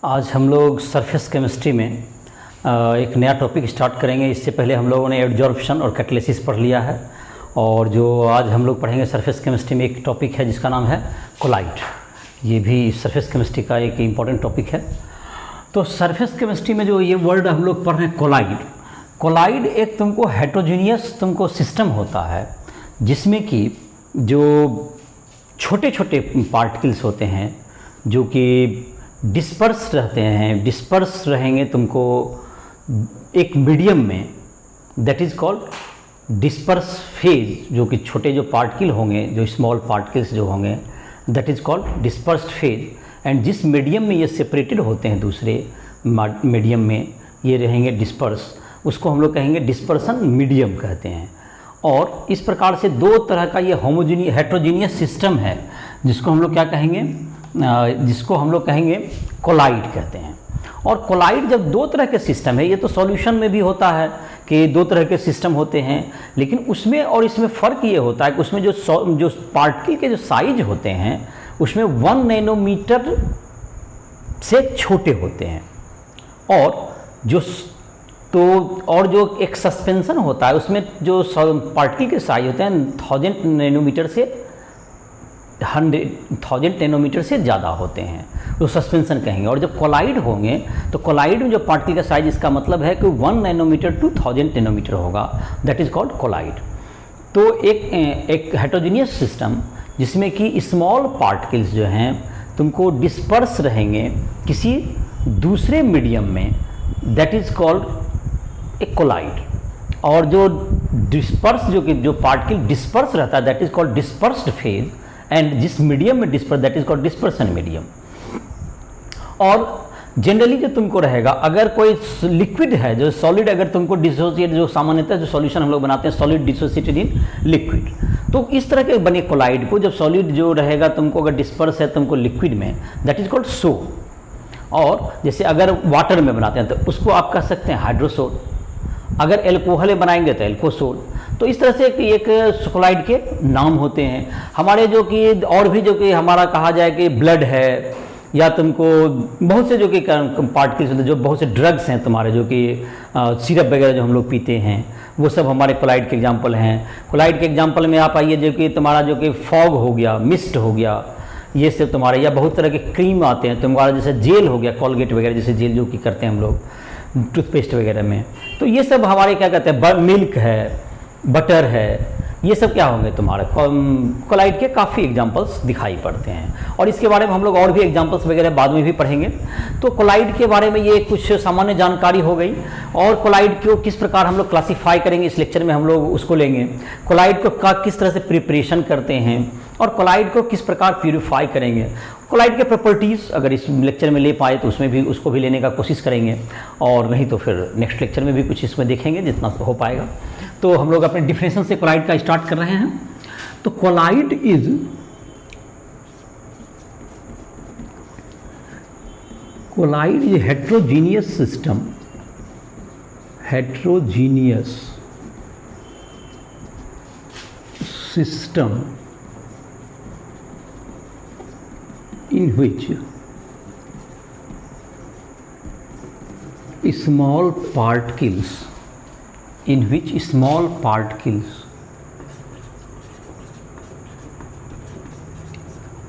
आज हम लोग सरफेस केमिस्ट्री में एक नया टॉपिक स्टार्ट करेंगे। इससे पहले हम लोगों ने एडजॉर्प्शन और कैटालिसिस पढ़ लिया है, और जो आज हम लोग पढ़ेंगे सरफेस केमिस्ट्री में एक टॉपिक है जिसका नाम है कोलाइड। ये भी सरफेस केमिस्ट्री का एक इम्पॉर्टेंट टॉपिक है। तो सरफेस केमिस्ट्री में जो ये वर्ड हम लोग पढ़ रहे हैं कोलाइड, कोलाइड एक तुमको हेट्रोजीनियस तुमको सिस्टम होता है जिसमें कि जो छोटे छोटे पार्टिकल्स होते हैं जो कि डिस्पर्स रहते हैं, डिस्पर्स रहेंगे तुमको एक मीडियम में, that is called disperse phase. जो कि छोटे जो पार्टिकल होंगे, जो स्मॉल पार्टिकल्स जो होंगे, that is called dispersed phase. And जिस मीडियम में ये सेपरेटेड होते हैं दूसरे मीडियम में, ये रहेंगे डिस्पर्स, उसको हम लोग कहेंगे डिस्पर्सन मीडियम कहते हैं। और इस प्रकार से दो तरह का ये हेट्रोजीनियस सिस्टम है जिसको हम लोग क्या कहेंगे, जिसको हम लोग कहेंगे कोलाइड कहते हैं। और कोलाइड जब दो तरह के सिस्टम है, ये तो सॉल्यूशन में भी होता है कि दो तरह के सिस्टम होते हैं, लेकिन उसमें और इसमें फ़र्क ये होता है कि उसमें जो पार्टिकल के जो साइज होते हैं उसमें 1 नैनोमीटर से छोटे होते हैं, और जो एक सस्पेंशन होता है उसमें जो पार्टिकल के साइज होते हैं 1000 नैनोमीटर से 100,000 नैनोमीटर से ज़्यादा होते हैं, तो सस्पेंशन कहेंगे। और जब कोलाइड होंगे तो कोलाइड में जो पार्टिकल का साइज, इसका मतलब है कि 1 नैनोमीटर टू 1000 नैनोमीटर होगा, दैट इज़ कॉल्ड कोलाइड। तो एक हेट्रोजीनियस सिस्टम जिसमें कि स्मॉल पार्टिकल्स जो हैं तुमको डिस्पर्स रहेंगे किसी दूसरे मीडियम में, that is called a colloid. और जो डिस्पर्स जो पार्टिकल डिस्पर्स रहता है, that is called dispersed phase. And जिस मीडियम में disperse, that is called dispersion medium. और जनरली जो तुमको रहेगा, अगर कोई लिक्विड है जो सॉलिड, अगर तुमको डिसोसिएट, जो सामान्यतः जो सॉल्यूशन हम लोग बनाते हैं सॉलिड डिसोसिएटेड इन लिक्विड, तो इस तरह के बने कोलाइड को जब सॉलिड जो रहेगा तुमको अगर डिस्पर्स है तुमको लिक्विड में, दैट इज कॉल्ड सोप। और जैसे अगर वाटर में बनाते हैं तो उसको आप कह सकते हैं हाइड्रोसोल, अगर एल्कोहल बनाएंगे तो एल्कोसोल। तो इस तरह से एक कोलाइड के नाम होते हैं। हमारे जो कि और भी जो कि हमारा कहा जाए कि ब्लड है, या तुमको बहुत से जो कि पार्टिकल्स होते हैं, जो बहुत से ड्रग्स हैं तुम्हारे, जो कि सिरप वगैरह जो हम लोग पीते हैं, वो सब हमारे कोलाइड के एग्जाम्पल हैं। कोलाइड के एग्जाम्पल में आप आइए, जो कि तुम्हारा जो कि फॉग हो गया, मिस्ट हो गया, ये सब तुम्हारे, या बहुत तरह के क्रीम आते हैं तुम्हारा, जैसे जेल हो गया, कॉलगेट वगैरह जैसे जेल जो कि करते हैं हम लोग टूथपेस्ट वगैरह में, तो ये सब हमारे क्या कहते हैं, मिल्क है, बटर है, ये सब क्या होंगे तुम्हारे कोलाइड के काफ़ी एग्जांपल्स दिखाई पड़ते हैं। और इसके बारे में हम लोग और भी एग्जांपल्स वगैरह बाद में भी पढ़ेंगे। तो कोलाइड के बारे में ये कुछ सामान्य जानकारी हो गई। और कोलाइड को किस प्रकार हम लोग क्लासीफाई करेंगे, इस लेक्चर में हम लोग उसको लेंगे। कोलाइड को किस तरह से प्रिपरेशन करते हैं, और कोलाइड को किस प्रकार प्यूरिफाई करेंगे। कोलाइड के प्रॉपर्टीज़ अगर इस लेक्चर में ले पाए तो उसमें भी उसको भी लेने का कोशिश करेंगे, और नहीं तो फिर नेक्स्ट लेक्चर में भी कुछ इसमें देखेंगे जितना हो पाएगा। तो हम लोग अपने डिफिनेशन से कोलाइड का स्टार्ट कर रहे हैं। तो colloid is heterogeneous system, heterogeneous system in which small particles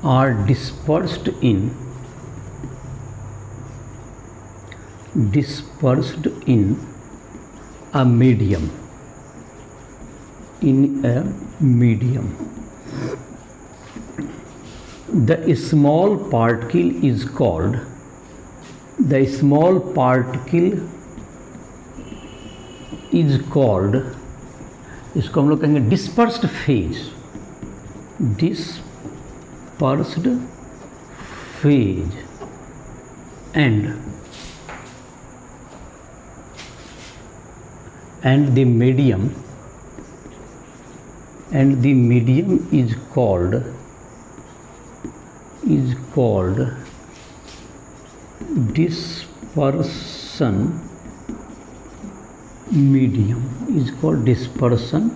are dispersed in a medium, The small particle is called, इसको हम लोग कहेंगे dispersed phase, and the medium is called dispersion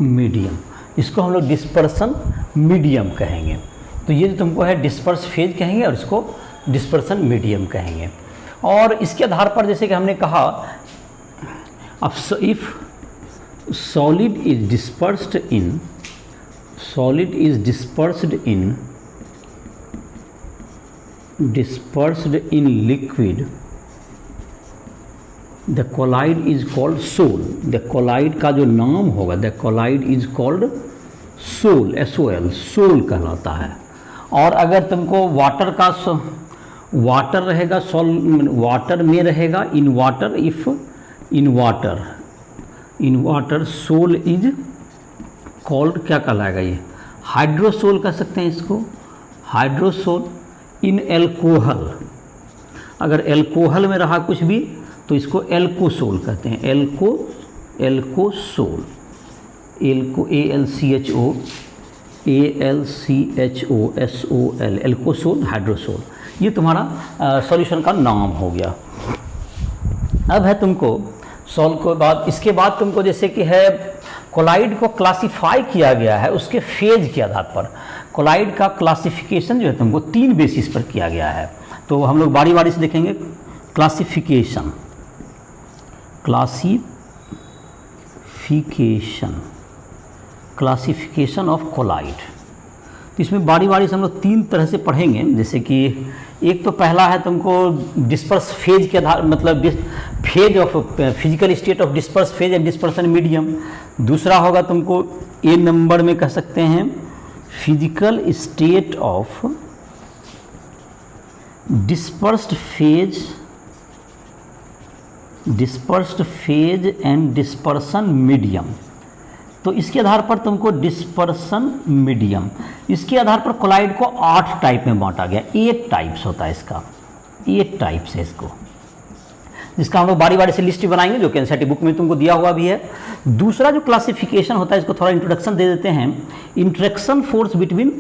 medium, इसको हम लोग डिस्पर्सन मीडियम कहेंगे। तो ये जो तुमको है डिस्पर्स फेज कहेंगे, और इसको डिस्पर्सन मीडियम कहेंगे। और इसके आधार पर जैसे कि हमने कहा, अब if solid is dispersed in liquid, the colloid is called sol. The colloid का जो नाम होगा, the colloid is called sol, SOL, sol कहलाता है। और अगर तुमको वाटर रहेगा, वाटर में रहेगा, in water sol is called, क्या कहलाएगा ये, हाइड्रोसोल कह सकते हैं इसको, हाइड्रोसोल। इन एल्कोहल, अगर एल्कोहल में रहा कुछ भी तो इसको एल्कोसोल कहते हैं, एल्कोसोल, ALCHOSOL, एल्कोसोल, हाइड्रोसोल। ये तुम्हारा सॉल्यूशन का नाम हो गया। अब है तुमको सॉल्व के बाद, इसके बाद तुमको जैसे कि है कोलाइड को क्लासिफाई किया गया है उसके फेज के आधार पर। कोलाइड का क्लासिफिकेशन जो है तुमको 3 बेसिस पर किया गया है, तो हम लोग बारी बारी से देखेंगे। क्लासिफिकेशन ऑफ कोलाइड, तो इसमें बारी बारी से हम लोग 3 तरह से पढ़ेंगे। जैसे कि एक तो पहला है तुमको डिस्पर्स फेज के आधार, मतलब phase of physical state of disperse phase and dispersion medium. दूसरा होगा तुमको ए नंबर में कह सकते हैं physical state of dispersed phase and dispersion medium. तो इसके आधार पर तुमको डिस्पर्सन मीडियम, इसके आधार पर कोलाइड को 8 टाइप में बांटा गया। 8 टाइप्स होता है इसका, 8 टाइप्स है इसको, जिसका हम लोग बारी बारी से लिस्ट बनाएंगे जो कि एनसीईआरटी बुक में तुमको दिया हुआ भी है। दूसरा जो क्लासिफिकेशन होता है, इसको थोड़ा इंट्रोडक्शन दे देते हैं। Interaction force between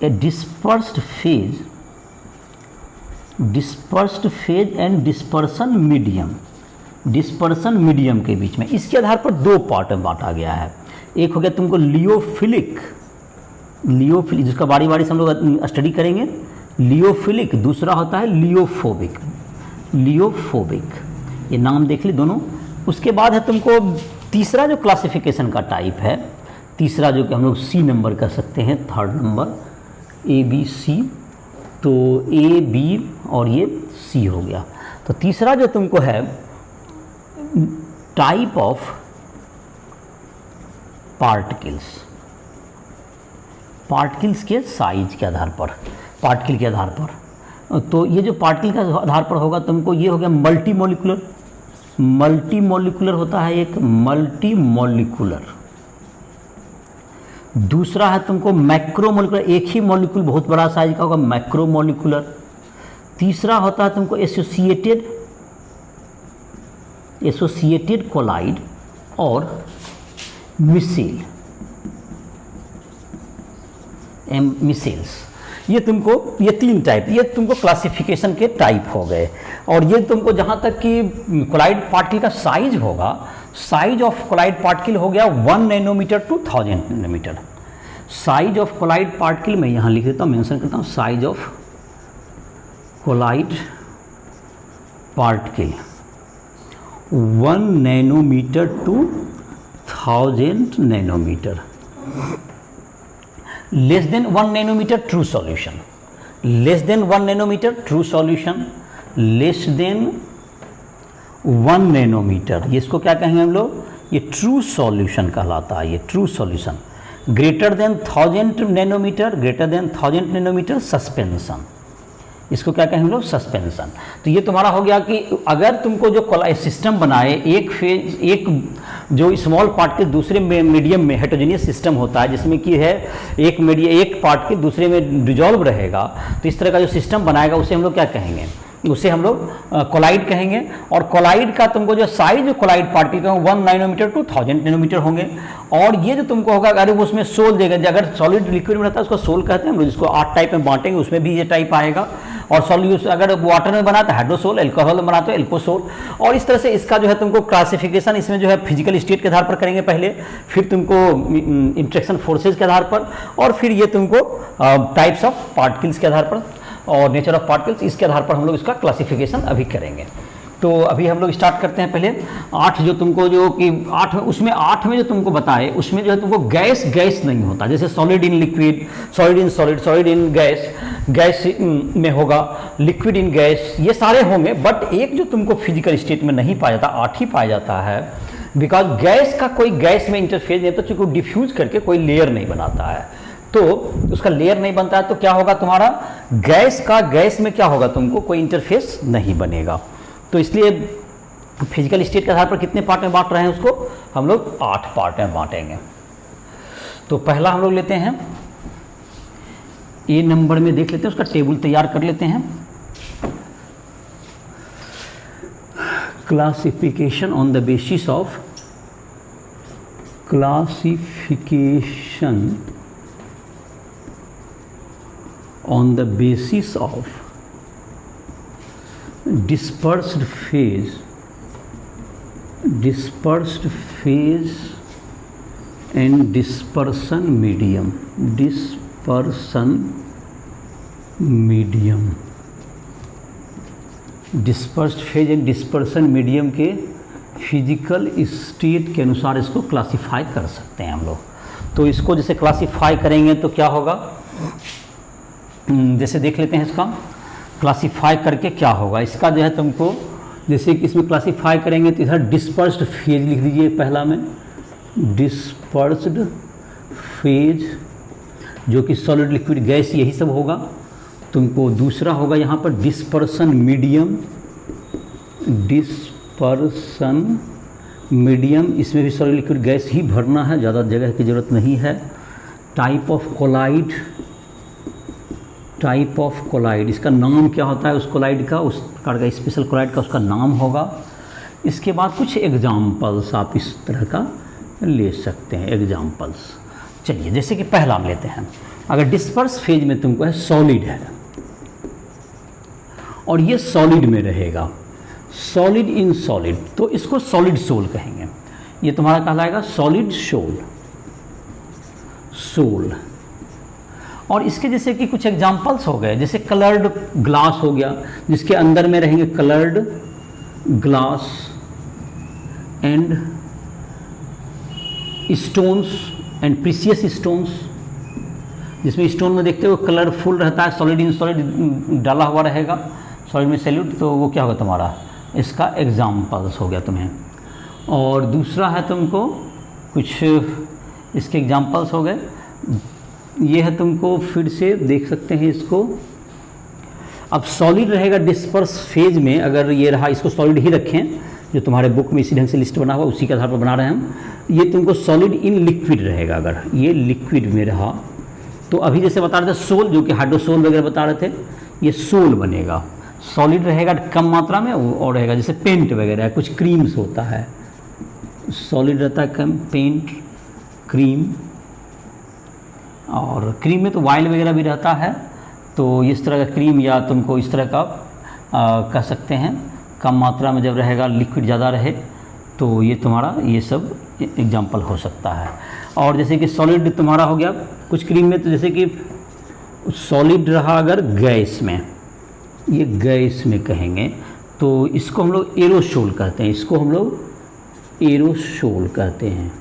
A dispersed phase and dispersion medium के बीच में, इसके आधार पर 2 पार्ट में बांटा गया है। एक हो गया तुमको लियोफिलिक, जिसका बारी बारी से हम लोग स्टडी करेंगे, लियोफिलिक। दूसरा होता है लियोफोबिक, ये नाम देख ली दोनों। उसके बाद है तुमको तीसरा जो क्लासिफिकेशन का टाइप है, तीसरा जो कि हम लोग C नंबर कह सकते हैं, 3rd नंबर ABC, तो A, B और ये C हो गया। तो तीसरा जो तुमको है टाइप ऑफ पार्टिकल्स के साइज के आधार पर, पार्टिकल के आधार पर। तो ये जो पार्टिकल के आधार पर होगा तुमको, ये हो गया मल्टीमोलिकुलर होता है एक, मल्टीमोलिकुलर। दूसरा है तुमको मैक्रोमोलिकुलर, एक ही मॉलिक्यूल बहुत बड़ा साइज का होगा, मैक्रोमोलिकुलर। तीसरा होता है तुमको एसोसिएटेड कोलाइड और मिसेल्स। ये 3 टाइप, ये तुमको क्लासिफिकेशन के टाइप हो गए। और ये तुमको जहाँ तक कि कोलाइड पार्टिकल का साइज होगा, साइज ऑफ कोलाइड पार्टिकल हो गया 1 nanometre to 1000 nanometre. Size of colloid particle मैं यहाँ लिख देता हूँ, मेंशन करता हूँ, size of colloid particle 1 nanometre to 1000 nanometre. Less than 1 nanometre true solution, less than 1 nanometre true solution, less than 1 nanometre, ये इसको क्या कहेंगे हम लोग, ये ट्रू सॉल्यूशन कहलाता है, ये true solution. Greater than 1000 nanometre, greater than 1000 nanometre suspension, इसको क्या कहेंगे हम लोग, सस्पेंशन। तो ये तुम्हारा हो गया कि अगर तुमको जो सिस्टम बनाए, एक जो स्मॉल पार्टिकल दूसरे मीडियम में हेटेरोजेनियस सिस्टम होता है, जिसमें कि है एक पार्टिकल दूसरे में डिजॉल्व रहेगा, तो इस तरह का जो सिस्टम बनाएगा उसे हम लोग क्या कहेंगे, उसे हम लोग कोलाइड कहेंगे। और कोलाइड का तुमको जो साइज कोलाइड पार्टिकल का 1 नैनोमीटर टू 1000 नैनोमीटर होंगे। और ये जो तुमको होगा, अगर वो उसमें सोल देगा, अगर सॉलिड लिक्विड में रहता है उसको सोल कहते हैं हम लोग, जिसको 8 टाइप में बांटेंगे उसमें भी ये टाइप आएगा। और सॉल्यूट अगर वाटर में बना तो हाइड्रोसोल, अल्कोहल में बना तो एल्कोसोल। और इस तरह से इसका जो है तुमको क्लासिफिकेशन इसमें जो है फिजिकल स्टेट के आधार पर करेंगे पहले, फिर तुमको इंट्रैक्शन फोर्सेज के आधार पर, और फिर ये तुमको टाइप्स ऑफ पार्टिकल्स के आधार पर और नेचर ऑफ पार्टिकल्स, इसके आधार पर हम लोग इसका क्लासिफिकेशन अभी करेंगे। तो अभी हम लोग स्टार्ट करते हैं पहले 8 जो तुमको जो कि 8 उसमें 8 में जो तुमको बताए उसमें जो है तुमको गैस गैस नहीं होता, जैसे solid in liquid, solid in solid, solid in gas, gas में होगा, लिक्विड इन गैस, ये सारे होंगे। बट एक जो तुमको फिजिकल स्टेट में नहीं पाया जाता, 8 ही पाया जाता है, बिकॉज गैस का कोई गैस में इंटरफेस नहीं होता, क्योंकि डिफ्यूज करके कोई लेयर नहीं बनाता है, तो उसका लेयर नहीं बनता है, तो क्या होगा तुम्हारा गैस का गैस में क्या होगा, तुमको कोई इंटरफेस नहीं बनेगा। तो इसलिए फिजिकल स्टेट के आधार पर कितने पार्ट में बांट रहे हैं उसको हम लोग 8 पार्ट में बांटेंगे। तो पहला हम लोग लेते हैं ए नंबर में, देख लेते हैं उसका टेबल तैयार कर लेते हैं। Classification on the basis of, classification on the basis of dispersed phase and dispersion medium, dispersion dispersed phase and dispersion medium के फिजिकल स्टेट के अनुसार इसको क्लासिफाई कर सकते हैं हम लोग। तो इसको जैसे क्लासिफाई करेंगे तो क्या होगा, जैसे देख लेते हैं इसका क्लासिफाई करके क्या होगा। इसका जो है तुमको जैसे कि इसमें क्लासिफाई करेंगे तो इधर डिस्पर्स्ड फेज लिख दीजिए पहला में, डिस्पर्स्ड फेज जो कि सॉलिड लिक्विड गैस यही सब होगा। तुमको दूसरा होगा यहाँ पर डिस्पर्सन मीडियम, डिस्पर्सन मीडियम, इसमें भी सॉलिड लिक्विड गैस ही भरना है, ज़्यादा जगह की ज़रूरत नहीं है। Type of colloid, type of colloid, इसका नाम क्या होता है उस कोलाइड का, उस प्रकार का स्पेशल कोलाइड का उसका नाम होगा। इसके बाद कुछ एग्जाम्पल्स आप इस तरह का ले सकते हैं, एग्जाम्पल्स। चलिए जैसे कि पहला हम लेते हैं, अगर डिस्पर्स फेज में तुमको है सॉलिड है और ये सॉलिड में रहेगा, सॉलिड इन सॉलिड, तो इसको सॉलिड सोल कहेंगे। ये तुम्हारा कहलाएगा सॉलिड सोल, सोल। और इसके जैसे कि कुछ एग्जाम्पल्स हो गए, जैसे कलर्ड ग्लास हो गया, जिसके अंदर में रहेंगे coloured glass and stones and precious stones, जिसमें स्टोन में देखते हो कलरफुल रहता है, सॉलिड इन सॉलिड डाला हुआ रहेगा, सॉलिड में सैल्यूट, तो वो क्या होगा तुम्हारा, इसका एग्जाम्पल्स हो गया तुम्हें। और दूसरा है तुमको कुछ इसके एग्जाम्पल्स हो गए, ये है तुमको फिर से देख सकते हैं इसको। अब सॉलिड रहेगा डिस्पर्स फेज में, अगर ये रहा, इसको सॉलिड ही रखें, जो तुम्हारे बुक में इसी ढंग से लिस्ट बना हुआ उसी के आधार पर बना रहे हैं हम। ये तुमको सॉलिड इन लिक्विड रहेगा, अगर ये लिक्विड में रहा तो अभी जैसे बता रहे थे सोल, जो कि हाइड्रोसोल वगैरह बता रहे थे, ये सोल बनेगा। सॉलिड रहेगा कम मात्रा में, और रहेगा जैसे पेंट वगैरह है, कुछ क्रीम्स होता है, सॉलिड रहता है कम, पेंट, क्रीम, और क्रीम में तो वाइल वगैरह भी रहता है, तो इस तरह का क्रीम या तुमको इस तरह का कह सकते हैं। कम मात्रा में जब रहेगा, लिक्विड ज़्यादा रहे, तो ये तुम्हारा ये सब एग्जाम्पल हो सकता है। और जैसे कि सॉलिड तुम्हारा हो गया कुछ क्रीम में, तो जैसे कि सॉलिड रहा अगर गैस में, ये गैस में कहेंगे, तो इसको हम लोग एरोसोल कहते हैं, इसको हम लोग एरोसोल कहते हैं।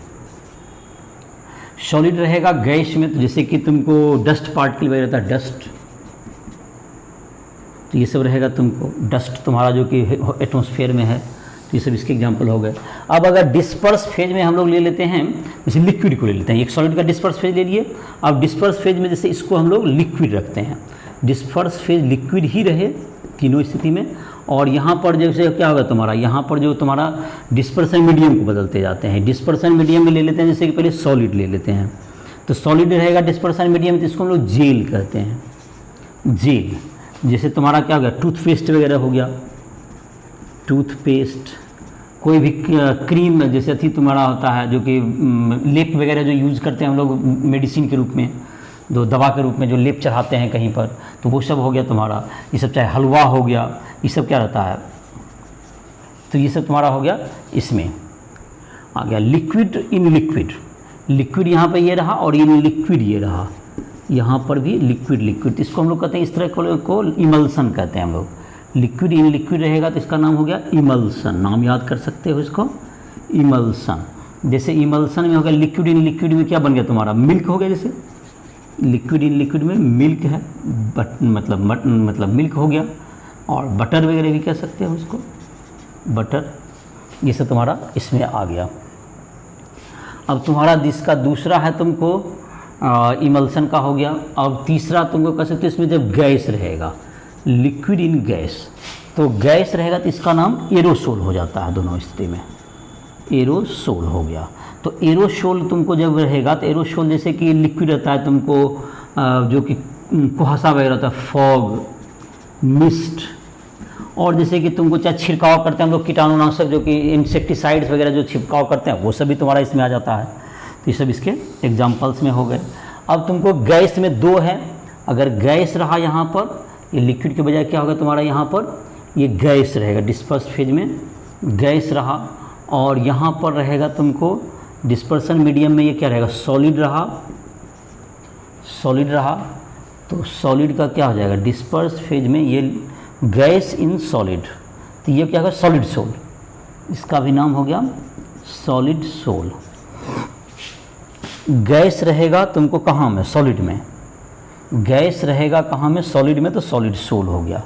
सॉलिड रहेगा गैस में, तो जैसे कि तुमको डस्ट पार्टिकल वगैरह रहता है, डस्ट, तो ये सब रहेगा तुमको डस्ट तुम्हारा जो कि एटमॉस्फेयर में है, तो ये सब इसके एग्जांपल हो गए। अब अगर डिस्पर्स फेज में हम लोग ले लेते हैं, जैसे लिक्विड को ले लेते हैं, एक सॉलिड का डिस्पर्स फेज ले लिए। अब डिस्पर्स फेज में जैसे इसको हम लोग लिक्विड रखते हैं, डिस्पर्स फेज लिक्विड ही रहे तीनों स्थिति में। और यहाँ पर जैसे क्या होगा तुम्हारा, यहाँ पर जो तुम्हारा डिस्पर्सन मीडियम को बदलते जाते हैं, डिस्पर्सन मीडियम में ले लेते हैं, जैसे कि पहले सॉलिड ले लेते हैं, तो सॉलिड रहेगा डिस्पर्सन मीडियम, तो इसको हम लोग जेल कहते हैं, जेल। जैसे तुम्हारा क्या हो गया, टूथपेस्ट वगैरह हो गया, टूथपेस्ट, कोई भी क्रीम जैसे अथी तुम्हारा होता है, जो कि लेप वगैरह जो यूज़ करते हैं हम लोग मेडिसिन के रूप में, जो दवा के रूप में जो लेप चढ़ाते हैं कहीं पर, तो वो सब हो गया तुम्हारा। ये सब चाहे हलवा हो गया, ये सब क्या रहता है, तो ये सब तुम्हारा हो गया। इसमें आ गया लिक्विड इन लिक्विड, लिक्विड यहाँ पे ये रहा और इन लिक्विड ये रहा, यहाँ पर भी लिक्विड लिक्विड, तो इसको हम लोग कहते हैं, इस तरह को इमल्सन कहते हैं हम लोग। लिक्विड इन लिक्विड रहेगा तो इसका नाम हो गया इमल्सन, नाम याद कर सकते हो इसको, इमल्सन। जैसे इमल्सन में हो गया लिक्विड इन लिक्विड में क्या बन गया तुम्हारा, मिल्क हो गया। जैसे लिक्विड इन लिक्विड में मिल्क है, मतलब मिल्क हो गया। और बटर वगैरह भी कह सकते हो इसको, बटर, ये सब तुम्हारा इसमें आ गया। अब तुम्हारा जिसका दूसरा है तुमको इमल्सन का हो गया। अब तीसरा तुमको कह सकते हो इसमें जब गैस रहेगा, लिक्विड इन गैस, तो गैस रहेगा तो इसका नाम एरोसोल हो जाता है। दोनों स्थिति में एरोसोल हो गया। तो एरोसोल तुमको जब रहेगा तो एरोसोल जैसे कि लिक्विड रहता है तुमको जो कि कुहासा वगैरह होता है, फॉग, मिस्ट, और जैसे कि तुमको चाहे छिड़काव करते हैं हम लोग कीटाणुनाशक, जो कि इंसेक्टिसाइड्स वगैरह जो छिड़काव करते हैं, वो सब भी तुम्हारा इसमें आ जाता है। तो ये सब इसके एग्जाम्पल्स में हो गए। अब तुमको गैस में दो है, अगर गैस रहा यहाँ पर, ये लिक्विड के बजाय क्या होगा तुम्हारा, यहाँ पर ये गैस रहेगा, डिस्पर्स फेज में गैस रहा। और यहाँ पर रहेगा तुमको डिस्पर्सन मीडियम में ये क्या रहेगा, सॉलिड रहा, सॉलिड रहा। तो सॉलिड का क्या हो जाएगा, डिस्पर्स फेज में ये गैस इन सॉलिड, तो ये क्या होगा, सॉलिड सोल, इसका भी नाम हो गया सॉलिड सोल। गैस रहेगा तुमको कहाँ में, सॉलिड में, गैस रहेगा कहाँ में, सॉलिड में, तो सॉलिड सोल हो गया।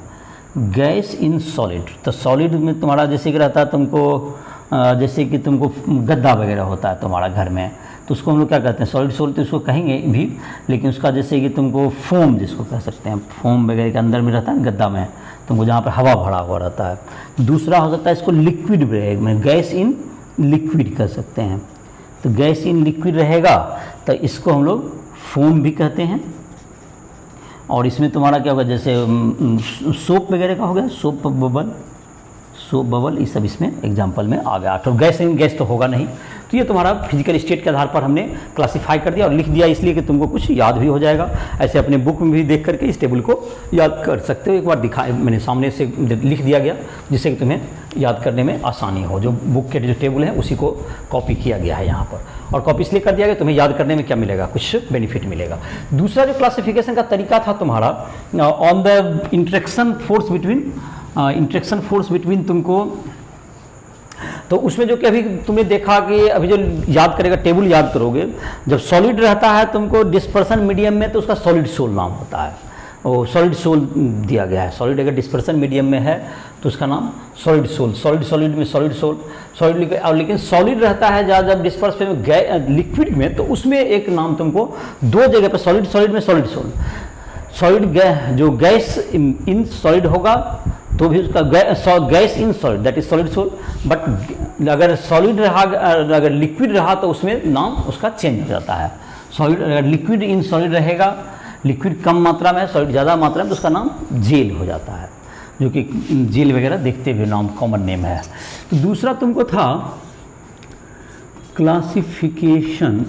गैस इन सॉलिड, तो सॉलिड में तुम्हारा जैसे कि रहता है तुमको जैसे कि तुमको गद्दा वगैरह होता है तुम्हारा घर में, तो उसको हम लोग क्या कहते हैं, सॉलिड सोल, तो उसको कहेंगे भी, लेकिन उसका जैसे कि तुमको फोम जिसको कह सकते हैं, फोम वगैरह के अंदर में रहता है गद्दा में, तुमको जहाँ पर हवा भरा हुआ रहता है। दूसरा हो सकता है इसको लिक्विड में, गैस इन लिक्विड कह सकते हैं। तो गैस इन लिक्विड रहेगा तो इसको हम लोग फोम भी कहते हैं। और इसमें तुम्हारा क्या होगा, जैसे सोप वगैरह का हो गया, सोप बबल, सोप बबल, ये सब इसमें एग्जाम्पल में आ गया। तो गैस इन गैस तो होगा नहीं। तो ये तुम्हारा फिजिकल स्टेट के आधार पर हमने क्लासिफाई कर दिया और लिख दिया, इसलिए कि तुमको कुछ याद भी हो जाएगा। ऐसे अपने बुक में भी देख करके इस टेबल को याद कर सकते हो। एक बार मैंने सामने से लिख दिया गया जिससे कि तुम्हें याद करने में आसानी हो। जो बुक के जो टेबल है उसी को कॉपी किया गया है यहाँ पर, और कॉपी इसलिए कर दिया गया, तुम्हें याद करने में क्या मिलेगा, कुछ बेनिफिट मिलेगा। दूसरा जो क्लासिफिकेशन का तरीका था तुम्हारा on the interaction force between तुमको, तो उसमें जो कि अभी तुमने देखा कि अभी जो याद करेगा, टेबल याद करोगे, जब सॉलिड रहता है तुमको डिस्पर्सन मीडियम में तो उसका सॉलिड सोल नाम होता है, और सॉलिड सोल दिया गया है। सॉलिड अगर डिस्पर्सन मीडियम में है तो उसका नाम सॉलिड सोल, सॉलिड में सॉलिड सोल, सॉलिड। और लेकिन सॉलिड रहता है जब डिस्पर्स में लिक्विड में, तो उसमें एक नाम तुमको दो जगह पर, सॉलिड में सॉलिड सोल, सॉलिड जो गैस इन सॉलिड होगा तो भी उसका gas in solid, that is solid sol. But अगर सॉलिड रहा, अगर लिक्विड रहा तो उसमें नाम उसका चेंज हो जाता है। सॉलिड अगर लिक्विड इन सॉलिड रहेगा, लिक्विड कम मात्रा में है, सॉलिड ज़्यादा मात्रा में, तो उसका नाम जेल हो जाता है, जो कि जेल वगैरह देखते हुए नाम कॉमन नेम है। तो दूसरा तुमको था classification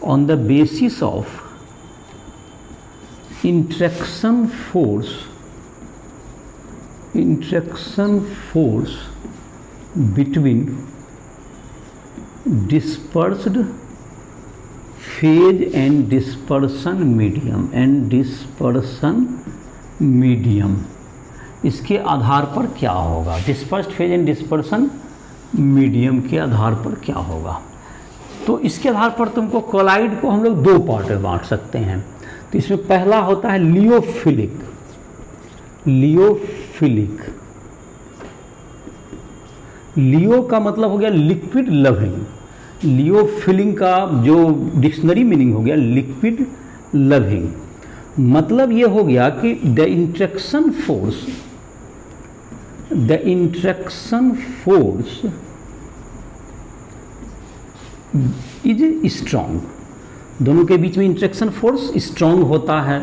on the basis of interaction force between dispersed phase and dispersion medium, इसके आधार पर क्या होगा, dispersed phase and dispersion medium के आधार पर क्या होगा। तो इसके आधार पर तुमको कोलाइड को हम लोग दो पार्ट में बांट सकते हैं। तो इसमें पहला होता है लियोफिलिक। लियो का मतलब हो गया लिक्विड लविंग, लियोफिलिंग का जो डिक्शनरी मीनिंग हो गया लिक्विड लविंग, मतलब ये हो गया कि the interaction force is strong, दोनों के बीच में इंटरेक्शन फोर्स स्ट्रॉन्ग होता है।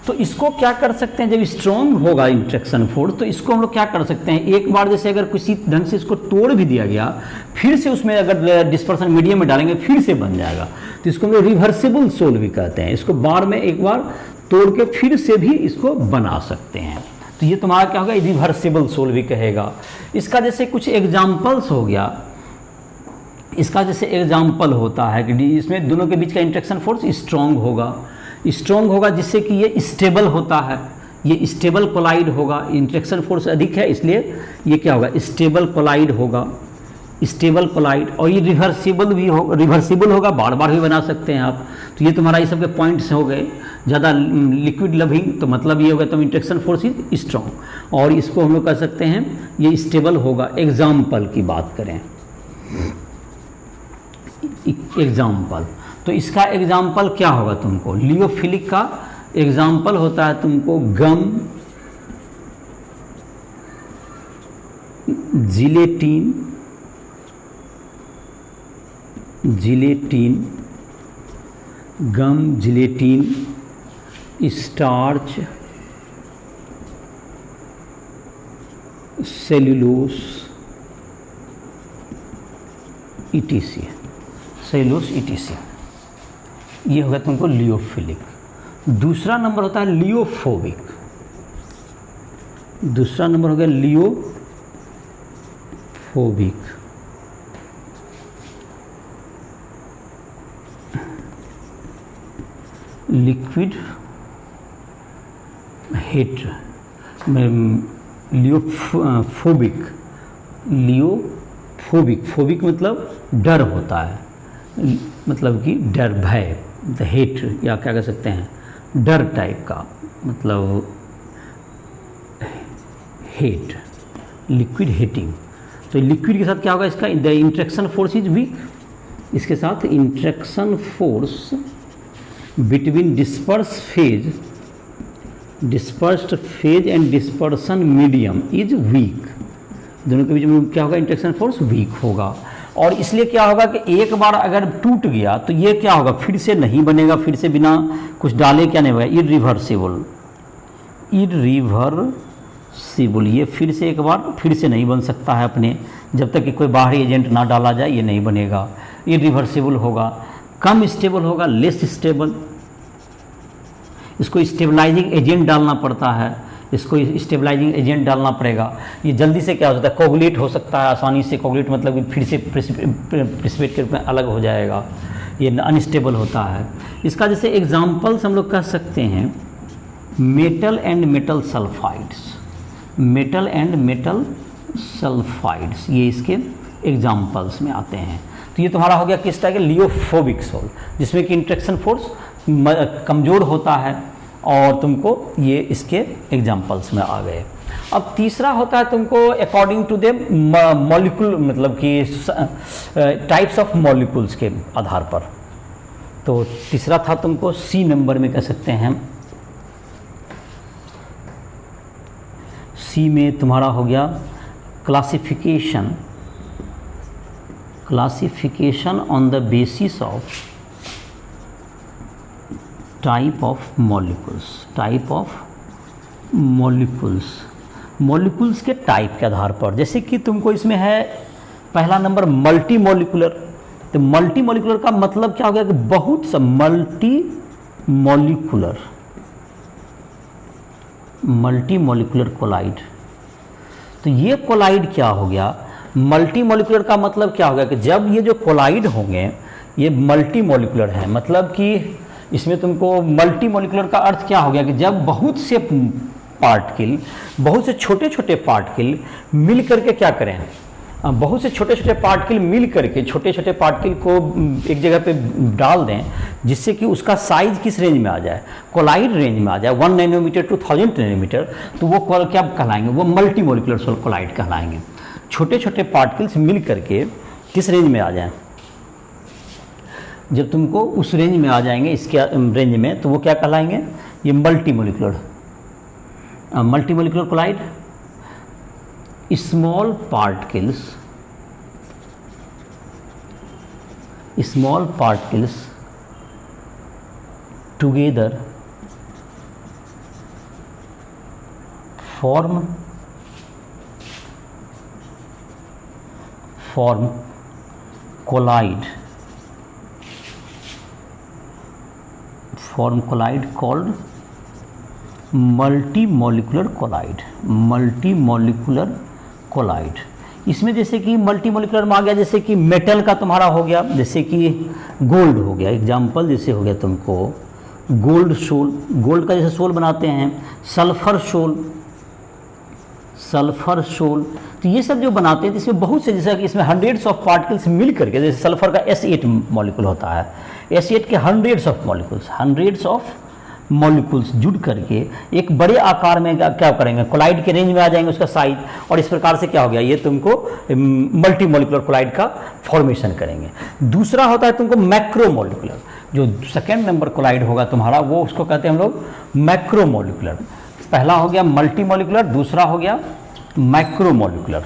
तो इसको क्या कर सकते हैं, जब स्ट्रॉन्ग होगा इंट्रैक्शन फोर्स तो इसको हम लोग क्या कर सकते हैं, एक बार जैसे अगर किसी ढंग से इसको तोड़ भी दिया गया, फिर से उसमें अगर डिस्पर्सन मीडियम में डालेंगे फिर से बन जाएगा, तो इसको हम लोग रिवर्सिबल सोल भी कहते हैं। इसको बार में एक बार तोड़ के फिर से भी इसको बना सकते हैं, तो ये तुम्हारा क्या होगा, रिवर्सिबल सोल भी कहेगा। इसका जैसे कुछ एग्जाम्पल्स हो गया, इसका जैसे एग्जाम्पल होता है कि इसमें दोनों के बीच का इंट्रैक्शन फोर्स स्ट्रॉन्ग होगा जिससे कि ये स्टेबल होता है, ये स्टेबल कोलाइड होगा, इंट्रैक्शन फोर्स अधिक है इसलिए ये क्या होगा, स्टेबल कोलाइड होगा, स्टेबल कोलाइड। और ये रिवर्सिबल होगा, बार बार भी बना सकते हैं आप। तो ये तुम्हारा ये सब के पॉइंट्स हो गए। ज़्यादा लिक्विड लविंग तो मतलब ये होगा तो इंट्रैक्शन फोर्स इज स्ट्रॉन्ग, और इसको हम लोग कह सकते हैं ये स्टेबल होगा। एग्जाम्पल की बात करें, एग्जाम्पल तो इसका एग्जाम्पल क्या होगा तुमको, लियोफिलिक का एग्जाम्पल होता है तुमको gum, gelatin, gum, gelatin, starch, cellulose, etc, cellulose etc, ये होगा तुमको लियोफिलिक। दूसरा नंबर होता है लियोफोबिक, दूसरा नंबर हो गया लियोफोबिक। लिक्विड हेट, लियोफोबिक मतलब डर होता है, मतलब कि डर, भय, हेट या क्या कह सकते हैं, डर टाइप का, मतलब हेट, लिक्विड हेटिंग। तो लिक्विड के साथ क्या होगा इसका, the interaction force is weak, इसके साथ interaction force between dispersed phase and dispersion medium is weak, दोनों के बीच में क्या होगा, इंट्रैक्शन फोर्स वीक होगा। और इसलिए क्या होगा कि एक बार अगर टूट गया तो ये क्या होगा, फिर से नहीं बनेगा, फिर से बिना कुछ डाले क्या नहीं होगा, इरिवर्सिबल, ये फिर से एक बार फिर से नहीं बन सकता है अपने, जब तक कि कोई बाहरी एजेंट ना डाला जाए ये नहीं बनेगा, इरिवर्सिबल होगा। कम स्टेबल होगा, लेस स्टेबल, इसको स्टेबलाइजिंग एजेंट डालना पड़ता है, इसको स्टेबलाइजिंग एजेंट डालना पड़ेगा। ये जल्दी से क्या हो सकता है, कोगुलेट हो सकता है आसानी से, कोगुलेट मतलब कि फिर से प्रेसिपिटेट के रूप में अलग हो जाएगा, ये अनस्टेबल होता है। इसका जैसे एग्जाम्पल्स हम लोग कह सकते हैं मेटल एंड मेटल सल्फाइड्स, ये इसके एग्जाम्पल्स में आते हैं। तो ये तुम्हारा हो गया किस टाइप के, लियोफोबिक सोल, जिसमें कि इंट्रैक्शन फोर्स कमज़ोर होता है, और तुमको ये इसके एग्जाम्पल्स में आ गए। अब तीसरा होता है तुमको अकॉर्डिंग टू द मॉलिक्यूल, मतलब कि टाइप्स ऑफ मॉलिक्यूल्स के आधार पर। तो तीसरा था तुमको सी नंबर में कह सकते हैं, सी में तुम्हारा हो गया classification on the basis of type of molecules के टाइप के आधार पर। जैसे कि तुमको इसमें है पहला नंबर मल्टी मॉलिक्यूलर, तो मल्टी मॉलिक्यूलर का मतलब क्या हो गया कि बहुत सा, मल्टी मॉलिक्यूलर कोलाइड। तो ये कोलाइड क्या हो गया, मल्टी मॉलिक्यूलर का मतलब क्या हो गया कि जब ये जो कोलाइड होंगे ये मल्टी मॉलिक्यूलर है, मतलब कि इसमें तुमको मल्टी मॉलिक्यूलर का अर्थ क्या हो गया कि जब बहुत से पार्टिकल, बहुत से छोटे छोटे पार्टिकल मिल करके क्या करें, बहुत से छोटे छोटे पार्टिकल मिल करके छोटे छोटे पार्टिकल को एक जगह पे डाल दें, जिससे कि उसका साइज किस रेंज में आ जाए, कोलाइड रेंज में आ जाए, 1 नैनोमीटर टू 1000 नैनोमीटर, तो वो क्या कहलाएंगे, वो मल्टी मॉलिक्यूलर कोलाइड कहलाएंगे। छोटे छोटे पार्टिकल्स मिल करके किस रेंज में आ जाएं, जब तुमको उस रेंज में आ जाएंगे, इसके रेंज में, तो वो क्या कहलाएंगे, ये multi molecular colloid. Small particles together form colloid called multimolecular colloid. इसमें जैसे कि मल्टीमोलिकुलर में आ गया, जैसे कि मेटल का तुम्हारा हो गया, जैसे कि गोल्ड हो गया, एग्जाम्पल जैसे हो गया तुमको गोल्ड सोल, गोल्ड का जैसे सोल बनाते हैं, सल्फर सोल, तो ये सब जो बनाते हैं तो इसमें बहुत से, जैसे कि इसमें हंड्रेड्स ऑफ पार्टिकल्स मिल करके, जैसे सल्फर का S8 मॉलिक्यूल होता है, S8 के हंड्रेड्स ऑफ मॉलिक्यूल्स जुड़ करके एक बड़े आकार में क्या करेंगे, कोलाइड के रेंज में आ जाएंगे उसका साइज, और इस प्रकार से क्या हो गया, ये तुमको मल्टी मॉलिकुलर कोलाइड का फॉर्मेशन करेंगे। दूसरा होता है तुमको मैक्रोमोलिकुलर, जो सेकेंड नंबर कोलाइड होगा तुम्हारा, वो उसको कहते हैं हम लोग मैक्रोमोलिकुलर। पहला हो गया मल्टी मॉलिकुलर, दूसरा हो गया मैक्रोमोलिकुलर।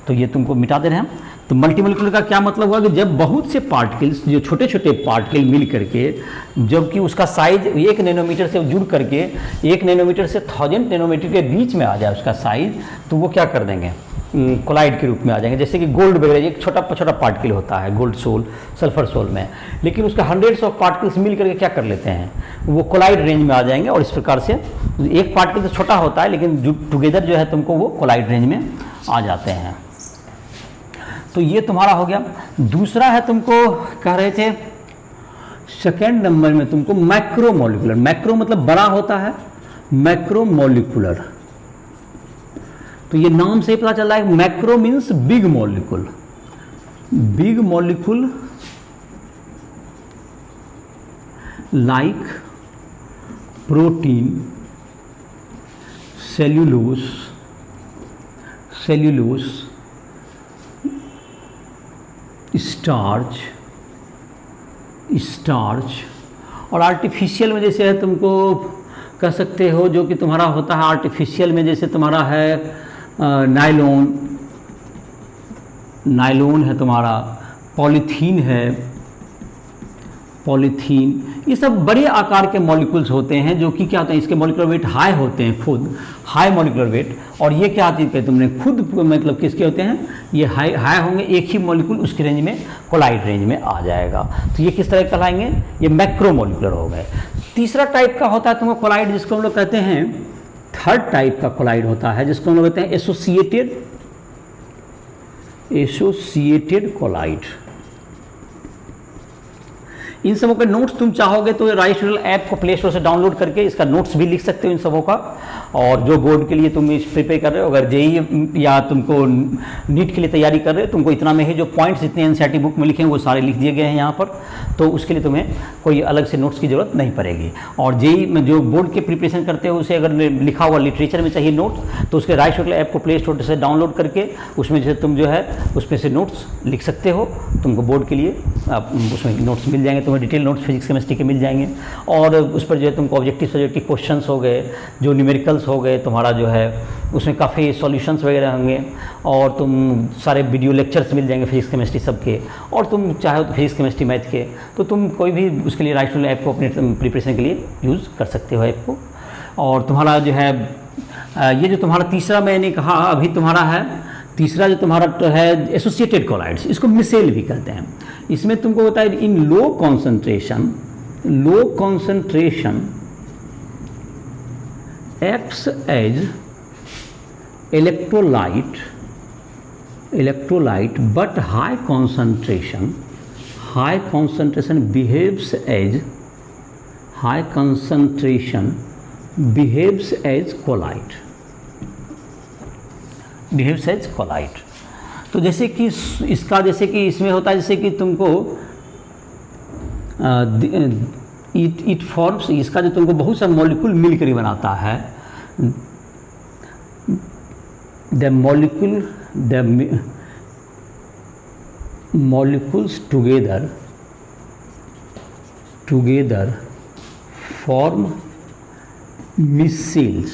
तो ये तुमको मिटा दे रहे हैं हम। तो मल्टीमोलिकुलर का क्या मतलब हुआ कि जब बहुत से पार्टिकल्स, जो छोटे छोटे पार्टिकल मिल करके, जबकि उसका साइज 1 नैनोमीटर से जुड़ करके 1 नैनोमीटर से 1000 नैनोमीटर के बीच में आ जाए उसका साइज, तो वो क्या कर देंगे, कोलाइड के रूप में आ जाएंगे। जैसे कि गोल्ड वगैरह एक छोटा पार्टिकल होता है, गोल्ड सोल, सल्फर सोल में, लेकिन उसका हंड्रेड्स ऑफ पार्टिकल्स मिल करके क्या कर लेते हैं, वो कोलाइड रेंज में आ जाएंगे। और इस प्रकार से एक पार्टिकल तो छोटा होता है, लेकिन टुगेदर जो है तुमको वो कोलाइड रेंज में आ जाते हैं। तो ये तुम्हारा हो गया। दूसरा है, तुमको कह रहे थे सेकेंड नंबर में तुमको मैक्रोमोलिकुलर, मैक्रो मतलब बड़ा होता है, मैक्रोमोलिकुलर, तो ये नाम से ही पता चल रहा है, macro means big molecule, like protein, cellulose, starch, और आर्टिफिशियल में जैसे है तुमको कह सकते हो, जो कि तुम्हारा होता है आर्टिफिशियल में, जैसे तुम्हारा है नायलॉन है तुम्हारा, पॉलीथीन, ये सब बड़े आकार के मॉलिक्यूल्स होते हैं, जो कि क्या होते हैं, इसके मॉलिक्यूलर वेट हाई होते हैं, खुद हाई मॉलिक्यूलर वेट। और ये क्या चीज़ कहते तुमने खुद, मतलब किसके होते हैं, ये हाई होंगे, एक ही मॉलिक्यूल उसके रेंज में, कोलाइड रेंज में आ जाएगा। तो ये किस तरह कहलाएंगे, ये मैक्रोमोलिकुलर हो गए। तीसरा टाइप का होता है तुमको कोलाइड, जिसको हम लोग कहते हैं, थर्ड टाइप का कोलाइड होता है, जिसको हम लोग कहते हैं एसोसिएटेड कोलाइड। इन सबों के नोट्स तुम चाहोगे तो राइस ट्यूटोरियल ऐप को प्ले स्टोर से डाउनलोड करके इसका नोट्स भी लिख सकते हो इन सबों का। और जो बोर्ड के लिए तुम इस प्रिपेयर कर रहे हो, अगर जेईई या तुमको नीट के लिए तैयारी कर रहे हो, तुमको इतना में ही जो पॉइंट्स जितने एनसीईआरटी बुक में लिखे हैं वो सारे लिख दिए गए हैं यहाँ पर, तो उसके लिए तुम्हें कोई अलग से नोट्स की ज़रूरत नहीं पड़ेगी। और जेईई में जो बोर्ड के प्रिपरेशन करते हो, उसे अगर लिखा हुआ लिटरेचर में चाहिए नोट, तो उसके राइस ट्यूटोरियल ऐप को प्ले स्टोर से डाउनलोड करके उसमें जो तुम जो है उसमें से नोट्स लिख सकते हो। तुमको बोर्ड के लिए उसमें नोट्स मिल जाएंगे, तुम्हें डिटेल नोट्स फिजिक्स केमिस्ट्री के मिल जाएंगे। और उस पर जो है तुमको ऑब्जेक्टिव सब्जेक्टिव क्वेश्चंस हो गए, जो न्यूमेरिकल्स हो गए तुम्हारा जो है, उसमें काफ़ी सॉल्यूशंस वगैरह होंगे, और तुम सारे वीडियो लेक्चर्स मिल जाएंगे फिजिक्स केमिस्ट्री सबके। और तुम चाहे तो फिजिक्स केमिस्ट्री मैथ के, तो तुम कोई भी उसके लिए राइस ट्यूटोरियल ऐप को अपने प्रिपरेशन के लिए यूज़ कर सकते हो ऐप को। और तुम्हारा जो है ये जो तुम्हारा तीसरा मैंने कहा अभी तुम्हारा है, तीसरा जो तुम्हारा है एसोसिएटेड कोलाइड्स, इसको मिसेल भी कहते हैं। इसमें तुमको होता है in low concentration acts as electrolyte but high concentration behaves as colloid। तो जैसे कि इसका, जैसे कि इसमें होता है, जैसे कि तुमको इट फॉर्म्स, इसका जो तुमको बहुत सारे मॉलिक्यूल मिल कर बनाता है, the molecules together form micelles।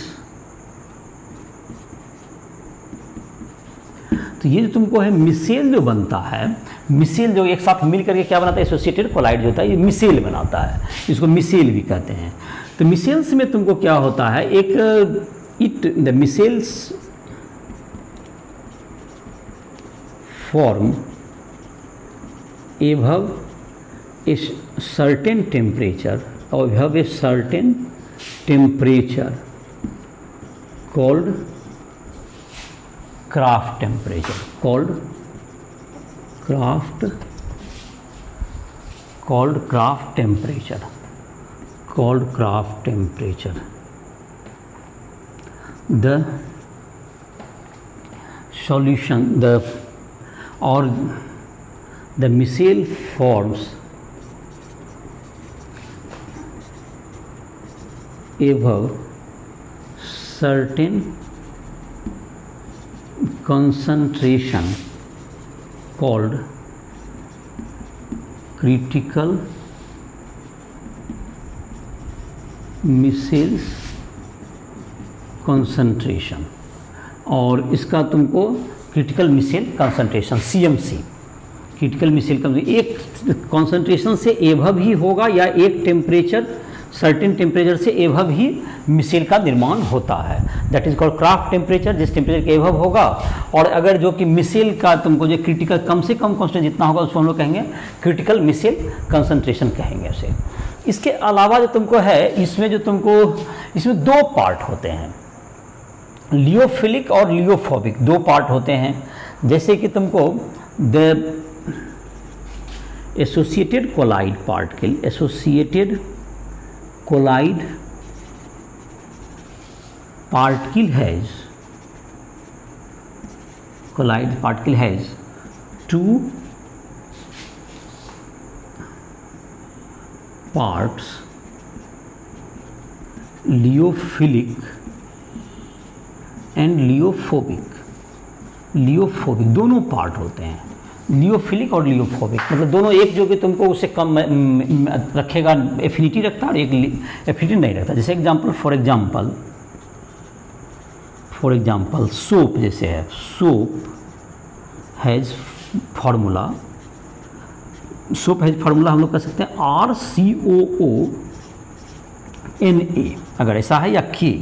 तो ये जो तुमको है मिसेल जो बनता है, मिसेल जो एक साथ मिल करके क्या बनाता है, एसोसिएटेड कोलाइड जो होता है, ये मिसेल बनाता है, इसको मिसेल भी कहते हैं। तो मिसेल्स में तुमको क्या होता है, एक the micelles form above a certain temperature, or above a certain temperature called Kraft temperature, called Kraft temperature, called Kraft temperature. The solution, the micelle forms above certain concentration called critical micelles concentration, और इसका तुमको critical micelle concentration CMC, critical micelle concentration एक concentration से above ही होगा या एक temperature certain temperature से एभव ही मिसेल का निर्माण होता है, that is called Krafft temperature, जिस टेम्परेचर के एभव होगा। और अगर जो कि मिसेल का तुमको जो क्रिटिकल कम से कम कॉन्सेंट्रेशन जितना होगा उसको हम लोग कहेंगे क्रिटिकल मिसेल कंसंट्रेशन कहेंगे उसे। इसके अलावा जो तुमको है इसमें जो तुमको इसमें दो पार्ट होते हैं, लियोफिलिक और लियोफोबिक, दो पार्ट होते हैं। जैसे कि तुमको द एसोसिएटेड कोलाइड पार्ट के लिए, associated colloid particle has two parts, lyophilic and lyophobic दोनों पार्ट होते हैं, लियोफिलिक और लियोफोबिक, मतलब दोनों एक जो कि तुमको उससे कम रखेगा, एफिनिटी रखता है और एक एफिनिटी नहीं रखता। जैसे एग्जांपल, फॉर एग्जांपल सोप जैसे है, सोप हैज़ फार्मूला हम लोग कह सकते हैं RCOONA, अगर ऐसा है, या K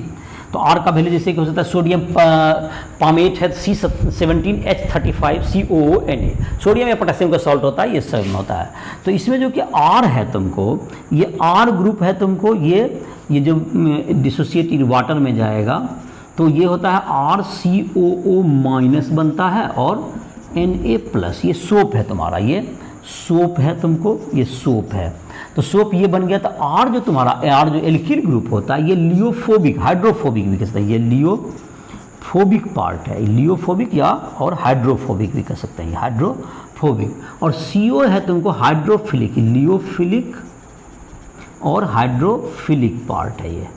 तो R का वैल्यू जैसे कि हो सकता है सोडियम पामेट है C17H35COONA, सोडियम या पोटेशियम का सॉल्ट होता है, ये सब होता है। तो इसमें जो कि R है तुमको, ये R ग्रुप है तुमको, ये जो डिसोसिएटेड वाटर में जाएगा तो ये होता है RCOO- बनता है और Na+, ये सोप है तुम्हारा, ये सोप है तुमको, ये सोप है, तो सोप ये बन गया। तो R जो तुम्हारा R जो एल्किल ग्रुप होता है ये लियोफोबिक, हाइड्रोफोबिक भी कह सकते हैं, ये लियोफोबिक पार्ट है, लियोफोबिक या और हाइड्रोफोबिक भी कह सकते हैं, ये हाइड्रोफोबिक। और CO है तुमको हाइड्रोफिलिक, लियोफिलिक और हाइड्रोफिलिक पार्ट है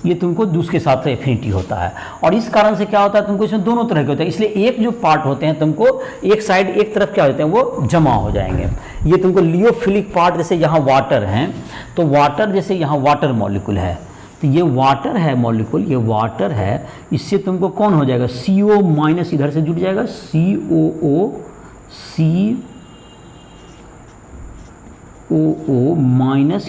ये तुमको दूसरे के साथ एफिनिटी होता है। और इस कारण से क्या होता है तुमको इसमें दोनों तरह के होते हैं, इसलिए एक जो पार्ट होते हैं तुमको एक साइड एक तरफ क्या होते हैं वो जमा हो जाएंगे। ये तुमको लियोफिलिक पार्ट, जैसे यहाँ वाटर हैं तो वाटर, जैसे यहाँ वाटर मॉलिक्यूल है तो ये वाटर है मॉलिक्यूल, ये वाटर है, इससे तुमको कौन हो जाएगा CO- इधर से जुड़ जाएगा, COO-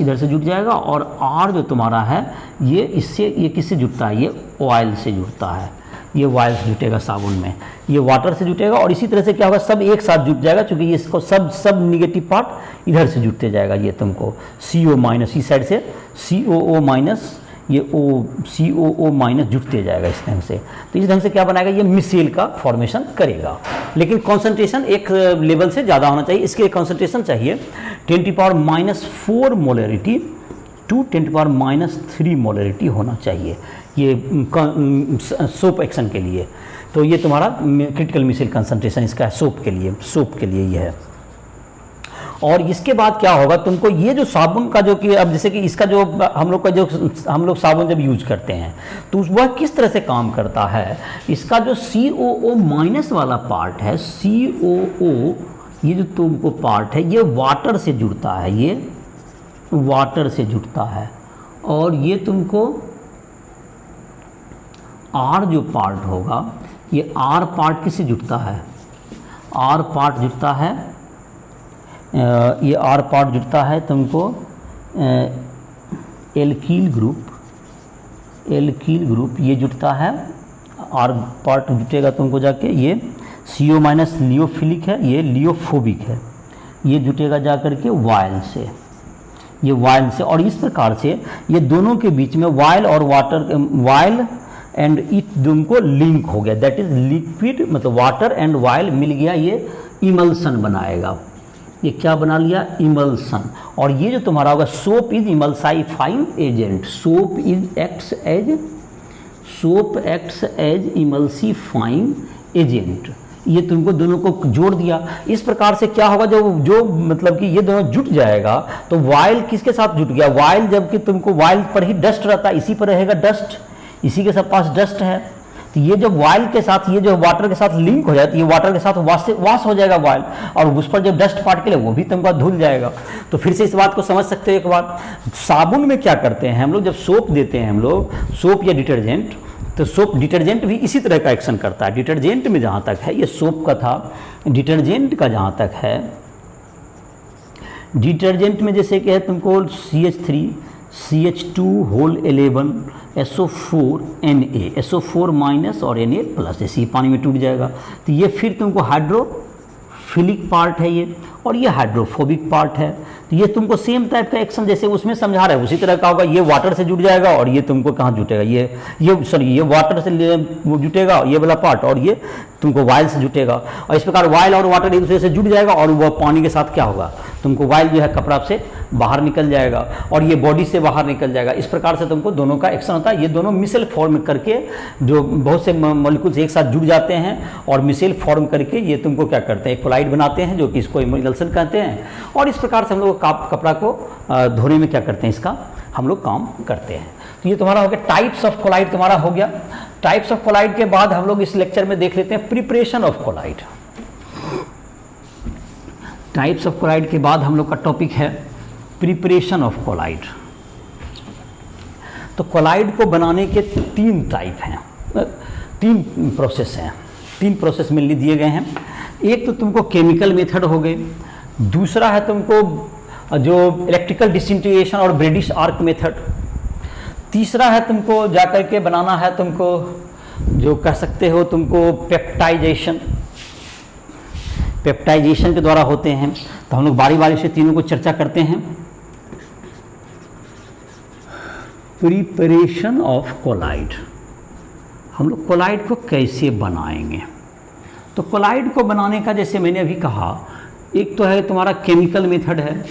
इधर से जुट जाएगा। और R जो तुम्हारा है ये इससे, ये किससे जुटता है, ये ऑयल से जुटता है, ये ऑयल से जुटेगा साबुन में, ये वाटर से जुटेगा। और इसी तरह से क्या होगा, सब एक साथ जुट जाएगा, क्योंकि ये इसको सब निगेटिव पार्ट इधर से जुटते जाएगा। ये तुमको CO- इस साइड से COO-, ये COO- जुटते जाएगा इस ढंग से। तो इस ढंग से क्या बनाएगा, ये मिसेल का फॉर्मेशन करेगा। लेकिन कॉन्सेंट्रेशन एक लेवल से ज़्यादा होना चाहिए, इसके लिए कॉन्सेंट्रेशन चाहिए 10⁻⁴ मोलरिटी टू 10⁻³ मोलरिटी होना चाहिए ये सोप एक्शन के लिए। तो ये तुम्हारा क्रिटिकल मिसेल कंसंट्रेशन इसका है सोप के लिए ये है। और इसके बाद क्या होगा तुमको, ये जो साबुन का जो कि अब जैसे कि इसका जो हम लोग साबुन जब यूज करते हैं तो वह किस तरह से काम करता है, इसका जो COO- वाला पार्ट है, COO ये जो तुमको पार्ट है ये वाटर से जुड़ता है, ये वाटर से जुड़ता है। और ये तुमको R जो पार्ट होगा, ये R पार्ट किससे जुड़ता है, R पार्ट जुड़ता है, ये R पार्ट जुड़ता है तुमको एल्कील ग्रुप एल्कील ग्रुप ये जुटता है, आर पार्ट जुटेगा तुमको जाके, ये CO माइनस लियोफिलिक है, ये लियोफोबिक है, ये जुटेगा जा करके वाइल से, ये वाइल से। और इस प्रकार से ये दोनों के बीच में वाइल और वाटर, वाइल एंड इट तुमको लिंक हो गया, दैट इज लिक्विड, मतलब वाटर एंड वाइल मिल गया, ये इमल्सन बनाएगा। ये क्या बना लिया? इमल्सन। और ये जो तुम्हारा होगा soap is emulsifying agent, soap acts as emulsifying agent. ये तुमको दोनों को जोड़ दिया। इस प्रकार से क्या होगा, जो मतलब कि ये दोनों जुट जाएगा तो वाइल किसके साथ जुट गया? वाइल, जबकि तुमको वाइल पर ही डस्ट रहता है, इसी पर रहेगा डस्ट, इसी के सब पास डस्ट है, तो ये जब वाइल के साथ, ये जो वाटर के साथ लिंक हो जाए तो ये वाटर के साथ वाश हो जाएगा वाइल, और उस पर जब डस्ट पार्टिकल है वो भी तुमको धुल जाएगा। तो फिर से इस बात को समझ सकते हो एक बार, साबुन में क्या करते हैं हम लोग, जब सोप देते हैं हम लोग, सोप या डिटर्जेंट, तो सोप डिटर्जेंट भी इसी तरह का एक्शन करता है। डिटर्जेंट में जहाँ तक है, ये सोप का था, डिटर्जेंट का जहाँ तक है, डिटर्जेंट में जैसे कि है तुमको CH3 CH2 whole 11 SO4 Na, SO4 minus और Na प्लस, जैसे ये पानी में टूट जाएगा तो ये फिर तुमको हाइड्रोफिलिक पार्ट है ये, और ये हाइड्रोफोबिक पार्ट है। तो ये तुमको सेम टाइप का एक्शन जैसे उसमें समझा रहा है उसी तरह का होगा। ये वाटर से जुड़ जाएगा और ये तुमको कहाँ जुटेगा, ये वाटर से वो जुटेगा ये वाला पार्ट, और ये तुमको वाइल से जुटेगा। और इस प्रकार वाइल और वाटर एक दूसरे से जुट जाएगा और वह पानी के साथ क्या होगा, तुमको वाइल जो है कपड़ा से बाहर निकल जाएगा और ये बॉडी से बाहर निकल जाएगा। इस प्रकार से तुमको दोनों का एक्शन होता है। ये दोनों मिसेल फॉर्म करके, जो बहुत से मॉलिक्यूल्स एक साथ जुड़ जाते हैं और मिसेल फॉर्म करके ये तुमको क्या करते हैं, कोलाइड बनाते हैं, जो कि इसको इमल्सन कहते हैं। और इस प्रकार से हम लोग कपड़ा को धोने में क्या करते हैं, इसका हम लोग काम करते हैं। तो ये तुम्हारा हो गया टाइप्स ऑफ कोलाइड, तुम्हारा हो गया। टाइप्स ऑफ कोलाइड के बाद हम लोग इस लेक्चर में देख लेते हैं preparation of colloid. Types of colloid के बाद हम लोग का टॉपिक है प्रिपरेशन ऑफ कोलाइड। तो कोलाइड को बनाने के 3 टाइप हैं, 3 प्रोसेस हैं, 3 प्रोसेस में दिए गए हैं। एक तो तुमको केमिकल मेथड हो गए, दूसरा है तुमको जो इलेक्ट्रिकल डिसइंटीग्रेशन और ब्रेडिश आर्क मेथड, तीसरा है तुमको जाकर के बनाना है तुमको जो कह सकते हो तुमको पेप्टाइजेशन के द्वारा होते हैं। तो हम लोग बारी बारी से तीनों को चर्चा करते हैं। प्रिपरेशन ऑफ कोलाइड, हम लोग कोलाइड को कैसे बनाएंगे। तो कोलाइड को बनाने का जैसे मैंने अभी कहा, एक तो है तुम्हारा केमिकल मेथड है।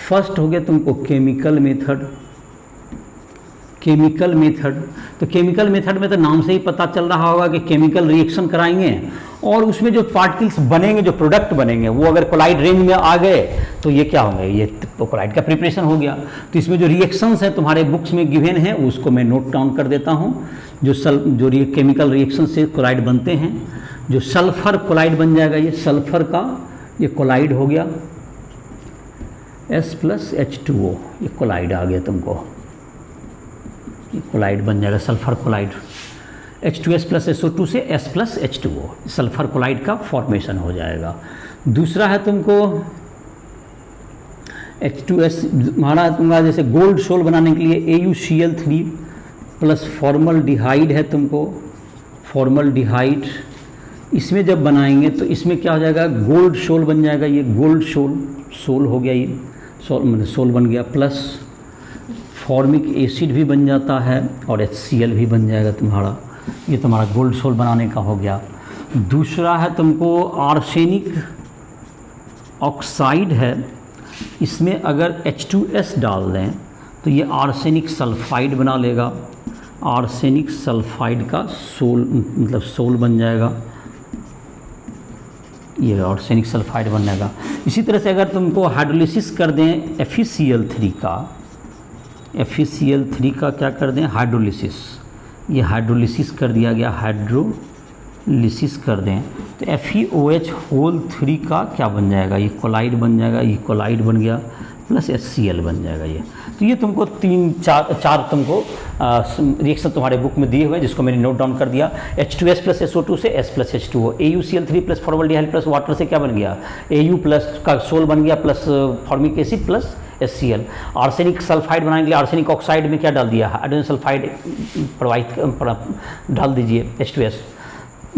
फर्स्ट हो गया तुमको केमिकल मेथड। तो केमिकल मेथड में तो नाम से ही पता चल रहा होगा कि केमिकल रिएक्शन कराएंगे और उसमें जो पार्टिकल्स बनेंगे, जो प्रोडक्ट बनेंगे, वो अगर कोलाइड रेंज में आ गए तो ये क्या होंगे, ये कोलाइड का प्रिपरेशन हो गया। तो इसमें जो रिएक्शंस हैं तुम्हारे बुक्स में गिवन है, उसको मैं नोट डाउन कर देता हूँ। जो केमिकल रिएक्शन से कोलाइड बनते हैं, जो सल्फर कोलाइड बन जाएगा, ये सल्फर का ये कोलाइड हो गया, S+H2O, ये कोलाइड आ गया तुमको, ये कोलाइड बन जाएगा सल्फर कोलाइड। H2S + SO2 से S+H2O, सल्फर कोलाइड का फॉर्मेशन हो जाएगा। दूसरा है तुमको H2S, तुम्हारा जैसे गोल्ड सोल बनाने के लिए AuCl3 + फॉर्मल्डिहाइड है तुमको, फॉर्मल्डिहाइड। इसमें जब बनाएंगे तो इसमें क्या हो जाएगा, गोल्ड सोल बन जाएगा, ये गोल्ड सोल हो गया, ये सोल बन गया, प्लस फॉर्मिक एसिड भी बन जाता है और HCl भी बन जाएगा तुम्हारा। ये तुम्हारा गोल्ड सोल बनाने का हो गया। दूसरा है तुमको आर्सेनिक ऑक्साइड है, इसमें अगर H2S डाल दें तो ये आर्सेनिक सल्फाइड बना लेगा, आर्सेनिक सल्फाइड का सोल मतलब सोल बन जाएगा, ये आर्सेनिक सल्फाइड बन जाएगा। इसी तरह से अगर तुमको हाइड्रोलिसिस कर दें FeCl3 का क्या कर दें, हाइड्रोलिसिस, ये हाइड्रोलिसिस कर दिया गया, हाइड्रोलिसिस कर दें तो FeOH3 का क्या बन जाएगा, ये कोलाइड बन जाएगा, ये कोलाइड बन गया, प्लस HCl बन जाएगा ये। तो ये तुमको 3-4 तुमको रिएक्शन तुम्हारे बुक में दिए हुए हैं, जिसको मैंने नोट डाउन कर दिया। H2S + SO2 से S+H2O, AuCl3 + formaldehyde plus water से क्या बन गया, Au+ का सोल बन गया, plus formic acid plus HCl। Arsenic sulphide बनाने के लिए आर्सेनिक ऑक्साइड में क्या डाल दिया, हाइड्रोजन सल्फाइड डाल दीजिए H2S।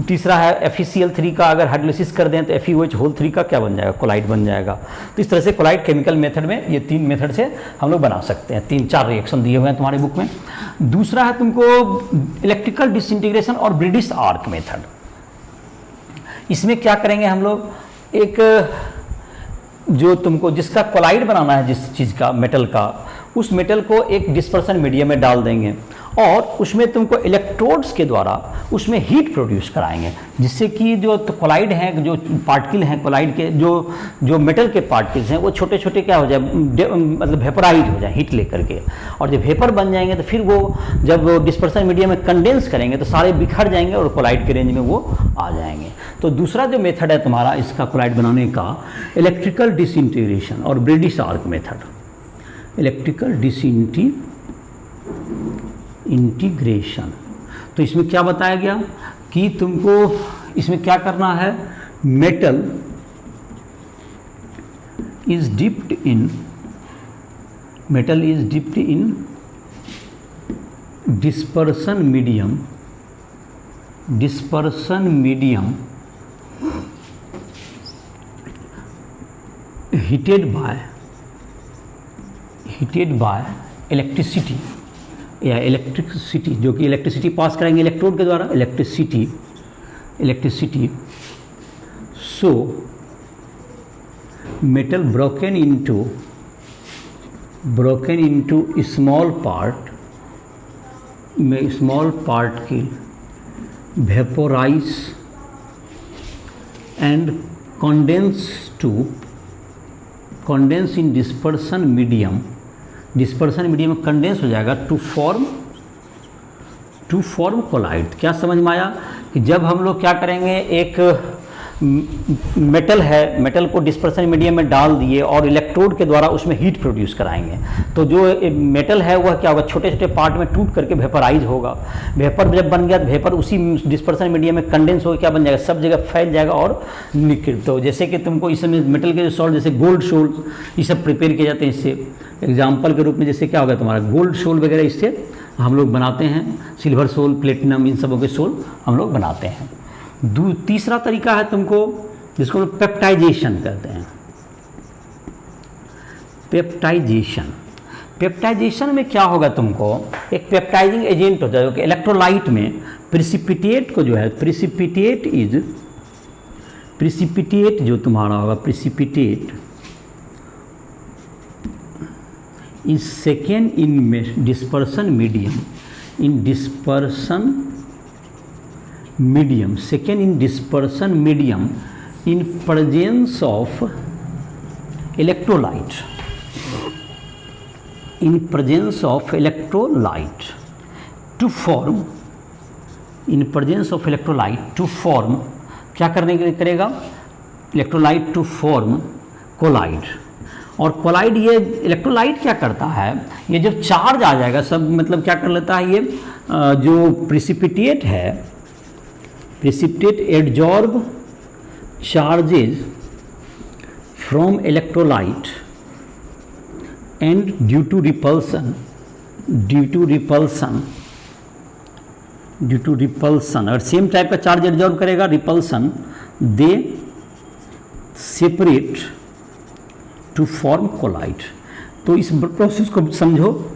तीसरा है FeCl3 का अगर हाइड्रोलिसिस कर दें तो FeOH3 का क्या बन जाएगा, कोलाइड बन जाएगा। तो इस तरह से कोलाइड केमिकल मेथड में ये 3 मेथड से हम लोग बना सकते हैं, 3-4 रिएक्शन दिए हुए हैं तुम्हारे बुक में। दूसरा है तुमको इलेक्ट्रिकल डिसइंटीग्रेशन और ब्रिटिश आर्क मेथड। इसमें क्या करेंगे हम लोग, एक जो तुमको जिसका कोलाइड बनाना है जिस चीज़ का, मेटल का, उस मेटल को एक डिस्पर्सन मीडियम में डाल देंगे और उसमें तुमको इलेक्ट्रोड्स के द्वारा उसमें हीट प्रोड्यूस कराएंगे, जिससे कि जो कोलाइड हैं, जो पार्टिकल हैं कोलाइड के, जो मेटल के पार्टिकल्स हैं वो छोटे छोटे क्या हो जाए, मतलब वेपराइज हो जाए हीट लेकर के। और जब वेपर बन जाएंगे तो फिर वो जब वो डिस्पर्सन मीडियम में कंडेंस करेंगे तो सारे बिखर जाएंगे और कोलाइड के रेंज में वो आ जाएंगे। तो दूसरा जो मेथड है तुम्हारा इसका कोलाइड बनाने का, इलेक्ट्रिकल डिसइंटीग्रेशन और British arc method. Electrical integration, तो इसमें क्या बताया गया कि तुमको इसमें क्या करना है, metal is dipped in dispersion medium heated by electricity या इलेक्ट्रिसिटी, जो कि इलेक्ट्रिसिटी पास कराएंगे इलेक्ट्रोड के द्वारा, electricity. So metal broken into small particle vaporise and condense in dispersion medium में कंडेंस हो जाएगा टू फॉर्म कोलाइड। क्या समझ में आया कि जब हम लोग क्या करेंगे, एक मेटल है, मेटल को डिस्पर्सन मीडियम में डाल दिए और इलेक्ट्रोड के द्वारा उसमें हीट प्रोड्यूस कराएंगे, तो जो मेटल है वह क्या होगा, छोटे छोटे पार्ट में टूट करके वेपराइज होगा। वेपर जब बन गया तो वेपर उसी डिस्पर्सन मीडियम में कंडेंस होकर क्या बन जाएगा, सब जगह फैल जाएगा और निकल। तो जैसे कि तुमको इसमें मेटल के जो सॉल्ट जैसे गोल्ड सोल्ट ये सब प्रिपेयर किए जाते हैं इससे, एग्जाम्पल के रूप में जैसे क्या होगा तुम्हारा गोल्ड सोल वगैरह इससे हम लोग बनाते हैं, सिल्वर सोल, प्लेटिनम, इन सबों के सोल हम लोग बनाते हैं। तीसरा तरीका है तुमको जिसको पेप्टाइजेशन कहते हैं। पेप्टाइजेशन में क्या होगा, तुमको एक पेप्टाइजिंग एजेंट होता है कि इलेक्ट्रोलाइट में प्रिसिपिटेट को जो है, प्रिसिपिटेट जो तुम्हारा होगा, precipitate is second in dispersion medium in presence of electrolyte, to form क्या करने के लिए करेगा, इलेक्ट्रोलाइट टू फॉर्म कोलाइड। और कोलाइड, ये इलेक्ट्रोलाइट क्या करता है, ये जब चार्ज आ जाएगा सब, मतलब क्या कर लेता है, ये जो प्रिसिपिटेट है, absorb charges from electrolyte and due to repulsion और सेम टाइप का चार्ज एब्जॉर्ब करेगा, repulsion, they separate to form colloid. तो इस प्रोसेस को समझो,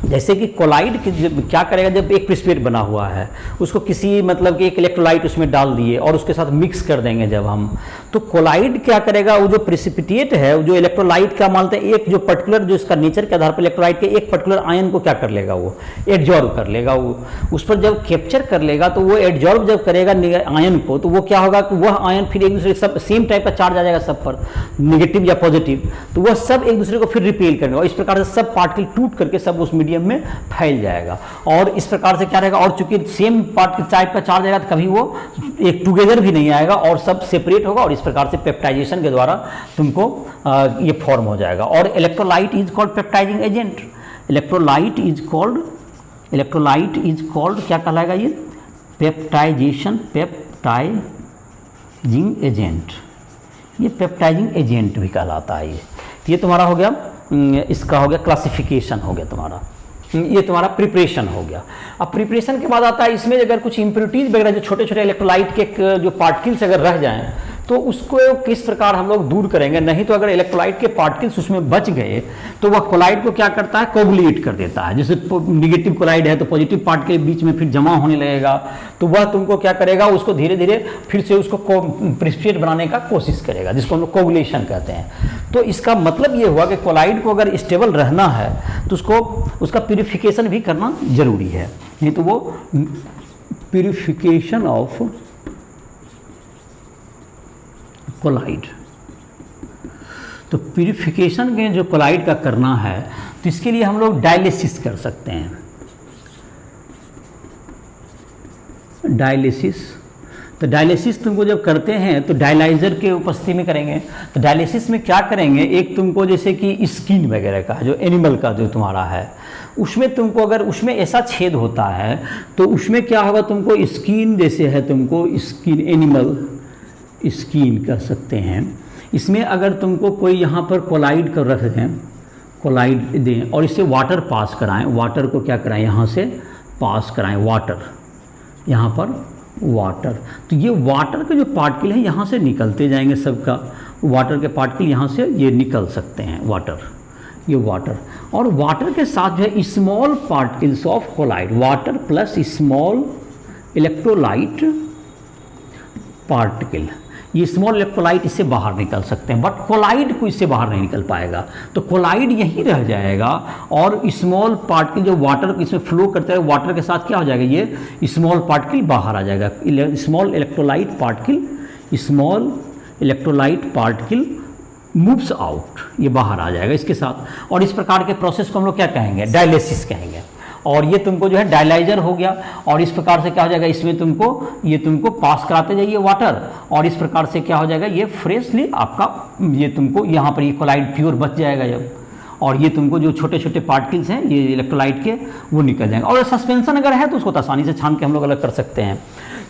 जैसे कि कोलाइड क्या करेगा, जब एक प्रिसिपिटेट बना हुआ है उसको किसी मतलब कि एक इलेक्ट्रोलाइट उसमें डाल दिए और उसके साथ मिक्स कर देंगे जब हम, तो कोलाइड क्या करेगा, वो जो प्रिसिपिटेट है, जो इलेक्ट्रोलाइट का मानते हैं एक जो पर्टिकुलर, जो इसका नेचर के आधार पर इलेक्ट्रोलाइट के एक पर्टिकुलर आयन को क्या कर लेगा, वो एब्जॉर्ब कर लेगा, वो उस पर जब कैप्चर कर लेगा तो वो एब्जॉर्ब जब करेगा आयन को, तो वो क्या होगा कि वह आयन फिर एक दूसरे सब सेम टाइप का चार्ज आ जाएगा सब पर, निगेटिव या पॉजिटिव, तो वह सब एक दूसरे को फिर रिपेल करेंगे और इस प्रकार से सब पार्टिकल टूट करके सब उस मीडियम में फैल जाएगा। और इस प्रकार से क्या रहेगा, और चूंकि सेम पार्ट टाइप का चार्ज आएगा तो कभी वो एक टुगेदर भी नहीं आएगा और सब सेपरेट होगा, और इस प्रकार से पेप्टाइजेशन के द्वारा तुमको ये फॉर्म हो जाएगा। और electrolyte is called peptising agent, electrolyte is called क्या कहलाएगा, ये पेप्टाइजिंग एजेंट, ये पेप्टाइजिंग एजेंट भी कहलाता है। ये तुम्हारा हो गया इसका हो गया क्लासिफिकेशन हो गया तुम्हारा, ये तुम्हारा प्रिपरेशन हो गया। अब प्रिपरेशन के बाद आता है इसमें अगर कुछ इम्प्योरिटीज़ वगैरह जो छोटे छोटे इलेक्ट्रोलाइट के जो पार्टिकल्स अगर रह जाएं तो उसको किस प्रकार हम लोग दूर करेंगे। नहीं तो अगर इलेक्ट्रोलाइट के पार्टिकल्स उसमें बच गए तो वह कोलाइड को क्या करता है, कोगुलेट कर देता है। जैसे निगेटिव कोलाइड है तो पॉजिटिव पार्ट के बीच में फिर जमा होने लगेगा, तो वह तुमको क्या करेगा, उसको धीरे धीरे फिर से उसको प्रिसिपिटेट बनाने का कोशिश करेगा, जिसको हम लोग कोगुलेशन कहते हैं। तो इसका मतलब ये हुआ कि कोलाइड को अगर स्टेबल रहना है तो उसको उसका प्यूरिफिकेशन भी करना जरूरी है, नहीं तो वो प्यूरिफिकेशन ऑफ कोलाइड। तो प्यूरिफिकेशन के जो कोलाइड का करना है तो इसके लिए हम लोग डायलिसिस कर सकते हैं। डायलिसिस, तो डायलिसिस तुमको जब करते हैं तो डायलाइजर के उपस्थिति में करेंगे। तो डायलिसिस में क्या करेंगे, एक तुमको जैसे कि स्किन वगैरह का जो एनिमल का जो तुम्हारा है उसमें तुमको अगर उसमें ऐसा छेद होता है तो उसमें क्या होगा, तुमको स्किन जैसे है, तुमको स्किन एनिमल स्किन कह सकते हैं, इसमें अगर तुमको कोई यहाँ पर कोलाइड कर रख दें, कोलाइड दें और इससे वाटर पास कराएं, वाटर को क्या कराएं, यहाँ से पास कराएं वाटर, यहाँ पर वाटर, तो ये वाटर के जो पार्टिकल हैं यहाँ से निकलते जाएंगे, सबका वाटर के पार्टिकल यहाँ से ये निकल सकते हैं, वाटर, ये वाटर। और वाटर के साथ जो है small particles of colloid, water plus small electrolyte particle, ये स्मॉल इलेक्ट्रोलाइट इससे बाहर निकल सकते हैं, बट कोलाइड को इससे बाहर नहीं निकल पाएगा। तो कोलाइड यहीं रह जाएगा और स्मॉल पार्टिकल जो वाटर इसमें फ्लो करता है, वाटर के साथ क्या हो जाएगा, ये स्मॉल पार्टिकल बाहर आ जाएगा, small electrolyte particle, small electrolyte particle moves out, ये बाहर आ जाएगा इसके साथ। और इस प्रकार के प्रोसेस को हम लोग क्या कहेंगे, डायलिसिस कहेंगे। और ये तुमको जो है डायलाइजर हो गया, और इस प्रकार से क्या हो जाएगा, इसमें तुमको पास कराते जाइए वाटर, और इस प्रकार से क्या हो जाएगा, ये फ्रेशली आपका ये तुमको यहाँ पर ये कोलाइड प्योर बच जाएगा जब, और ये तुमको जो छोटे छोटे पार्टिकल्स हैं ये इलेक्ट्रोलाइट के वो निकल जाएंगे। और सस्पेंशन अगर है तो उसको आसानी से छान के हम लोग अलग कर सकते हैं।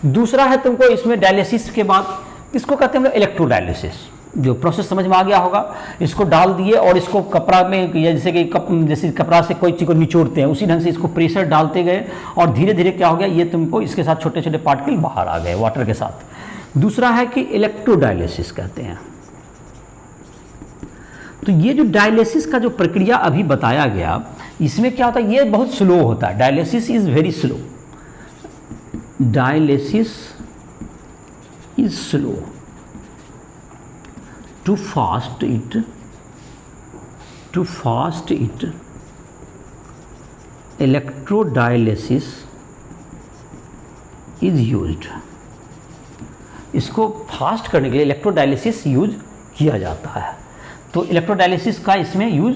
दूसरा है तुमको इसमें डायलिसिस के बाद इसको कहते हैं इलेक्ट्रोडायलिसिस, जो प्रोसेस समझ में आ गया होगा। इसको डाल दिए और इसको कपड़ा में, जैसे कि जैसे कपड़ा से कोई चीज़ को निचोड़ते हैं उसी ढंग से इसको प्रेशर डालते गए और धीरे धीरे क्या हो गया, ये तुमको इसके साथ छोटे छोटे पार्टिकल बाहर आ गए वाटर के साथ। दूसरा है कि इलेक्ट्रोडायलिसिस कहते हैं। तो ये जो डायलिसिस का जो प्रक्रिया अभी बताया गया, इसमें क्या होता है, ये बहुत स्लो होता है, dialysis is very slow, dialysis is slow, to fast it electrodialysis is used। इसको फास्ट करने के लिए इलेक्ट्रोडायलिसिस यूज किया जाता है। तो इलेक्ट्रोडायलिसिस का इसमें यूज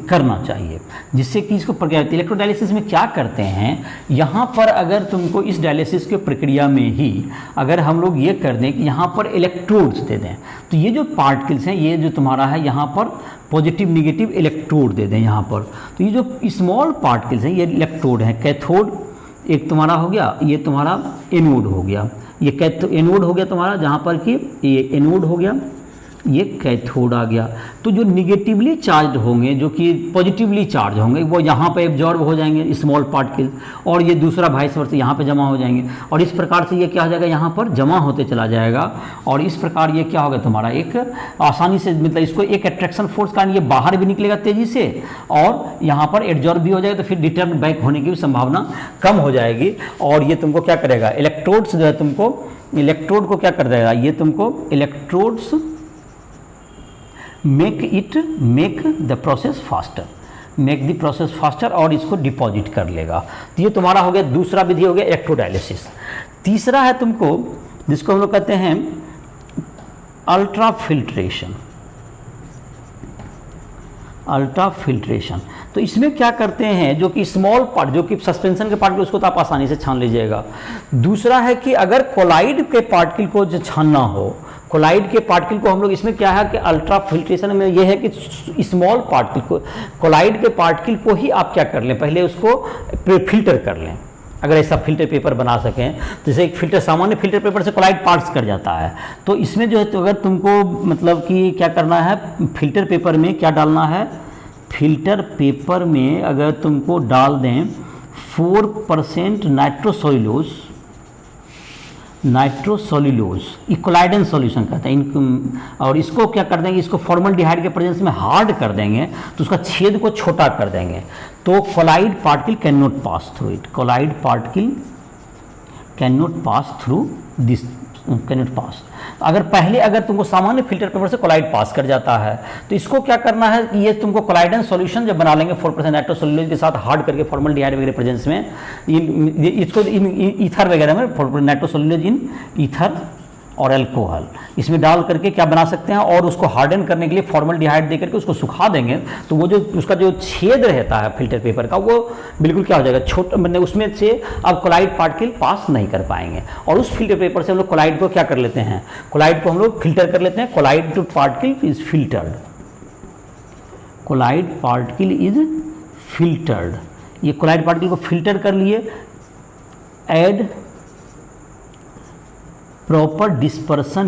करना चाहिए, जिससे कि इसको प्रक्रिया। इलेक्ट्रोडायलिसिस में क्या करते हैं, यहाँ पर अगर तुमको इस डायलिसिस के प्रक्रिया में ही अगर हम लोग ये कर दें कि यहाँ पर इलेक्ट्रोड्स दे दें, तो ये जो पार्टिकल्स हैं, ये जो तुम्हारा है यहाँ पर पॉजिटिव निगेटिव इलेक्ट्रोड दे दें यहाँ पर, तो ये जो स्मॉल पार्टिकल्स हैं ये इलेक्ट्रोड हैं। कैथोड एक तुम्हारा हो गया, ये तुम्हारा एनोड हो गया, ये एनोड हो गया तुम्हारा, जहाँ पर कि ये एनोड हो गया, ये कैथोड आ गया। तो जो निगेटिवली चार्ज होंगे, जो कि पॉजिटिवली चार्ज होंगे, वो यहाँ पे एब्जॉर्ब हो जाएंगे स्मॉल पार्टिकल, और ये दूसरा वाइस वर्सा यहाँ पे जमा हो जाएंगे, और इस प्रकार से ये क्या हो जाएगा, यहाँ पर जमा होते चला जाएगा। और इस प्रकार ये क्या होगा तुम्हारा, एक आसानी से, मतलब इसको एक अट्रैक्शन फोर्स कारण ये बाहर भी निकलेगा तेज़ी से, और यहाँ पर एब्जॉर्ब भी हो जाएगा, तो फिर रिटर्न बैक होने की भी संभावना कम हो जाएगी। और ये तुमको क्या करेगा, इलेक्ट्रोड्स जो है तुमको, इलेक्ट्रोड को क्या कर देगा, ये तुमको electrodes make the process faster, make the process faster, और इसको डिपॉजिट कर लेगा। तो ये तुम्हारा हो गया, दूसरा विधि हो गया इलेक्ट्रोडायलिसिस। तीसरा है तुमको, जिसको हम लोग कहते हैं अल्ट्रा फिल्ट्रेशन। अल्ट्रा फिल्ट्रेशन, तो इसमें क्या करते हैं, जो कि स्मॉल पार्ट, जो कि सस्पेंशन के पार्टिकल, उसको तो आप आसानी से छान लीजिएगा। दूसरा है कि अगर कोलाइड के पार्टिकल को जो छानना हो, कोलाइड के पार्टिकल को हम लोग, इसमें क्या है कि अल्ट्रा फिल्ट्रेशन में ये है कि स्मॉल पार्टिकल को, कोलाइड के पार्टिकल को ही आप क्या कर लें, पहले उसको फिल्टर कर लें। अगर ऐसा फिल्टर पेपर बना सकें, जैसे एक फिल्टर, सामान्य फिल्टर पेपर से कोलाइड पार्ट्स कर जाता है, तो इसमें जो है, तो अगर तुमको मतलब कि क्या करना है, फिल्टर पेपर में क्या डालना है, फिल्टर पेपर में अगर तुमको डाल दें 4% नाइट्रोसोल्यूलोज, इक्वलाइडन सॉल्यूशन कहते हैं और इसको क्या कर देंगे, इसको फॉर्मल्डिहाइड के प्रेजेंस में हार्ड कर देंगे तो उसका छेद को छोटा कर देंगे, तो colloid particle can not pass through it, colloid particle can not pass through this, can not pass. अगर तुमको सामान्य फिल्टर पेपर से कोलाइड पास कर जाता है तो इसको क्या करना है कि ये तुमको कोलाइडन सॉल्यूशन जब बना लेंगे 4% नाइट्रोसोल्यूलोज के साथ हार्ड करके फॉर्मल्डिहाइड वगैरह प्रेजेंस में, इसको ईथर वगैरह में नाइट्रोसोल्यूलोज इन ईथर और अल्कोहल इसमें डाल करके क्या बना सकते हैं, और उसको हार्डन करने के लिए फॉर्मल्डिहाइड दे करके उसको सुखा देंगे तो वो जो उसका जो छेद रहता है फिल्टर पेपर का वो बिल्कुल क्या हो जाएगा, छोटा, मतलब उसमें से अब कोलाइड पार्टिकल पास नहीं कर पाएंगे। और उस फिल्टर पेपर से हम लोग कोलाइड को क्या कर लेते हैं, कोलाइड को हम लोग फिल्टर कर लेते हैं, colloid to particle is filtered, colloid particle is filtered. ये कोलाइड पार्टिकल को फिल्टर कर लिए, add proper dispersion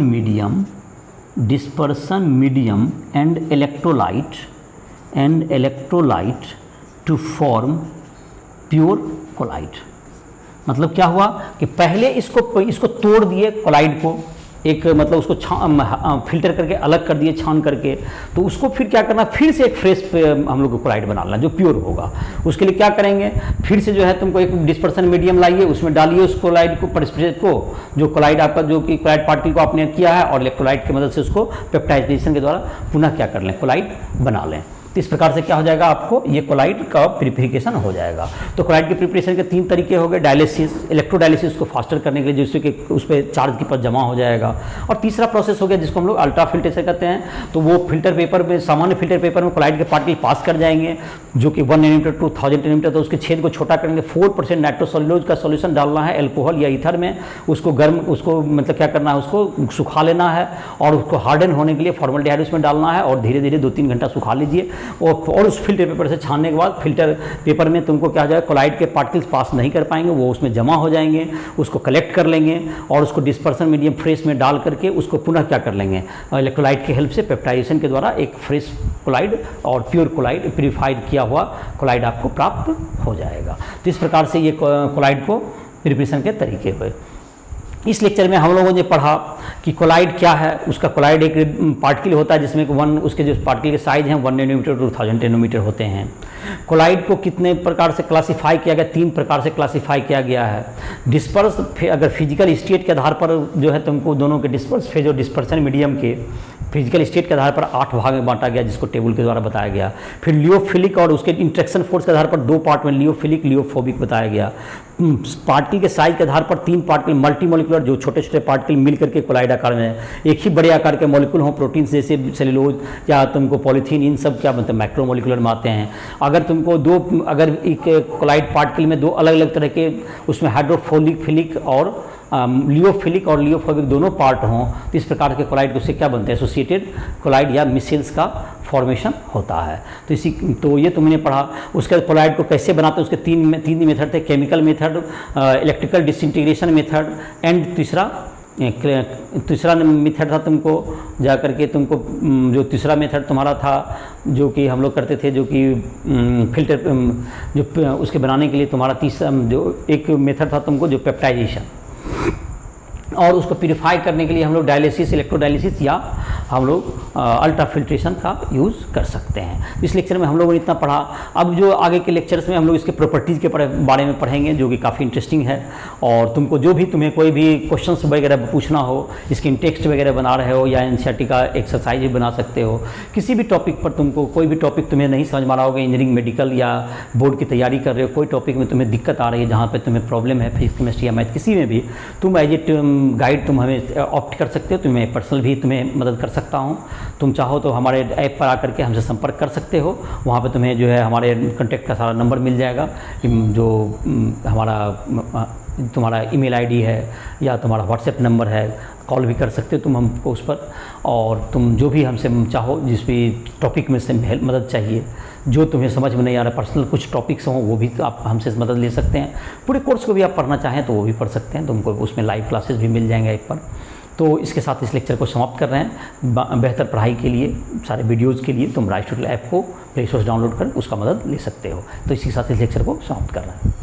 medium and electrolyte to form pure collide। मतलब क्या हुआ कि पहले इसको तोड़ दिए कोलाइड को, एक मतलब उसको फिल्टर करके अलग कर दिए छान करके, तो उसको फिर क्या करना, फिर से एक फ्रेश हम लोग को कोलाइड बनाना जो प्योर होगा। उसके लिए क्या करेंगे, फिर से जो है तुमको एक डिस्पर्सन मीडियम लाइए, उसमें डालिए उस कोलाइड को, प्रेसिपिटेट को, जो कोलाइड आपका जो कि कोलाइड पार्टिकल को आपने किया है, और इलेक्ट्रोलाइट की मदद से उसको पेप्टाइजेशन के द्वारा पुनः क्या कर लें, कोलाइड बना लें। तो इस प्रकार से क्या हो जाएगा, आपको ये कोलाइड का प्रिपरेशन हो जाएगा। तो कोलाइड के प्रिपरेशन के 3 तरीके हो गए, डायलिसिस, इलेक्ट्रोडायलिसिस को फास्टर करने के लिए जिससे कि उस पर चार्ज की पद जमा हो जाएगा, और तीसरा प्रोसेस हो गया जिसको हम लोग अल्ट्रा फिल्ट्रेशन कहते हैं। तो वो फिल्टर पेपर में, सामान्य फिल्टर पेपर में कोलाइड के पार्टिकल पास कर जाएंगे जो कि 1 नैनोमीटर टू 1000 नैनोमीटर, तो उसके छेद को छोटा करेंगे। 4% नाइट्रोसोल्यूलोज का सॉल्यूशन डालना है अल्कोहल या ईथर में, उसको गर्म, उसको मतलब क्या करना है, उसको सुखा लेना है और उसको हार्डन होने के लिए फॉर्मल्डिहाइड उसमें डालना है, और धीरे धीरे 2-3 घंटा सुखा लीजिए। और उस फिल्टर पेपर से छानने के बाद फिल्टर पेपर में तुमको क्या हो जाएगा, कोलाइड के पार्टिकल्स पास नहीं कर पाएंगे, वो उसमें जमा हो जाएंगे, उसको कलेक्ट कर लेंगे और उसको डिस्पर्सन मीडियम फ्रेश में डाल करके उसको पुनः क्या कर लेंगे, इलेक्ट्रोलाइट की हेल्प से पेप्टाइजेशन के द्वारा एक फ्रेश कोलाइड और प्योर कोलाइड, प्यूरिफाइड किया हुआ कोलाइड आपको प्राप्त हो जाएगा। तो इस प्रकार से ये कोलाइड को प्रिपरेशन के तरीके हुए। इस लेक्चर में हम लोगों ने पढ़ा कि कोलाइड क्या है। उसका कोलाइड एक पार्टिकल होता है जिसमें उसके जो पार्टिकल के साइज हैं 1 नैनोमीटर टू 1000 नैनोमीटर होते हैं। कोलाइड को कितने प्रकार से क्लासीफाई किया गया, 3 प्रकार से क्लासीफाई किया गया है। डिस्पर्स, अगर फिजिकल स्टेट के आधार पर जो है तुमको दोनों के डिस्पर्स फेज और डिस्पर्सन मीडियम के फिजिकल स्टेट के आधार पर 8 भाग में बांटा गया जिसको टेबल के द्वारा बताया गया। फिर लियोफिलिक और उसके इंट्रैक्शन फोर्स के आधार पर 2 पार्ट में लियोफिलिक, लियोफोबिक बताया गया। पार्टिकल के साइज के आधार पर 3 पार्टिकल मल्टीमोलिकुलर, जो छोटे छोटे पार्टिकल मिल करके कोलाइड आकार में एक ही बड़े आकार के मॉलिक्यूल हों, प्रोटीन जैसे सेलुलोज या तुमको पॉलीथीन, इन सब क्या मतलब मैक्रोमोलिकुलर में आते हैं। अगर तुमको अगर एक कोलाइड पार्टिकल में 2 अलग अलग तरह के उसमें हाइड्रोफिलिक और लियोफिलिक और लियोफोबिक दोनों पार्ट हों तो इस प्रकार के कोलाइड उससे क्या बनते हैं, एसोसिएटेड कोलाइड या मिसेल्स का फॉर्मेशन होता है। तो ये तुमने पढ़ा। उसके बाद कोलाइड को कैसे बनाते हैं, उसके 3 मेथड थे, chemical method, electrical disintegration method and तीसरा मेथड था तुमको जा करके तुमको जो तीसरा मेथड तुम्हारा था जो कि हम लोग करते थे, जो कि फिल्टर जो उसके बनाने के लिए तुम्हारा तीसरा जो एक मेथड था तुमको जो पेप्टाइजेशन, और उसको प्यूरिफाई करने के लिए हम लोग डायलिसिस, इलेक्ट्रोडायलिसिस या हम लोग अल्ट्रा फिल्ट्रेशन का यूज़ कर सकते हैं। इस लेक्चर में हम लोगों ने इतना पढ़ा। अब जो आगे के लेक्चर्स में हम लोग इसके प्रॉपर्टीज़ के बारे में पढ़ेंगे जो कि काफ़ी इंटरेस्टिंग है। और तुमको जो भी तुम्हें कोई भी क्वेश्चंस वगैरह पूछना हो, इसके टेक्स्ट वगैरह बना रहे हो या एनसीईआरटी का एक्सरसाइज भी बना सकते हो, किसी भी टॉपिक पर तुमको कोई भी टॉपिक तुम्हें नहीं समझ में आ रहा होगा, इंजीनियरिंग, मेडिकल या बोर्ड की तैयारी कर रहे हो, कोई टॉपिक में तुम्हें दिक्कत आ रही है, जहाँ पर तुम्हें प्रॉब्लम है फिजिक्स, केमिस्ट्री या मैथ, किसी में भी तुम एज ए गाइड तुम हमें ऑप्ट कर सकते हो। तुम्हें पर्सनल भी तुम्हें मदद कर सकता हूँ। तुम चाहो तो हमारे ऐप पर आकर के हमसे संपर्क कर सकते हो। वहाँ पे तुम्हें जो है हमारे कॉन्टैक्ट का सारा नंबर मिल जाएगा, जो तुम्हारा ईमेल आईडी है या तुम्हारा व्हाट्सएप नंबर है, कॉल भी कर सकते हो तुम हमको उस पर। और तुम जो भी हमसे चाहो, जिस भी टॉपिक में से मदद चाहिए, जो तुम्हें समझ में नहीं आ रहा, पर्सनल कुछ टॉपिक्स हों वो भी आप हमसे मदद ले सकते हैं। पूरे कोर्स को भी आप पढ़ना चाहें तो वो भी पढ़ सकते हैं, तुमको उसमें लाइव क्लासेस भी मिल जाएंगे ऐप पर। तो इसके साथ इस लेक्चर को समाप्त कर रहे हैं। बेहतर पढ़ाई के लिए, सारे वीडियोज़ के लिए तुम राइस ट्यूटोरियल ऐप को प्ले स्टोर से डाउनलोड कर उसका मदद ले सकते हो। तो इसी के साथ इस लेक्चर को समाप्त कर रहे हैं।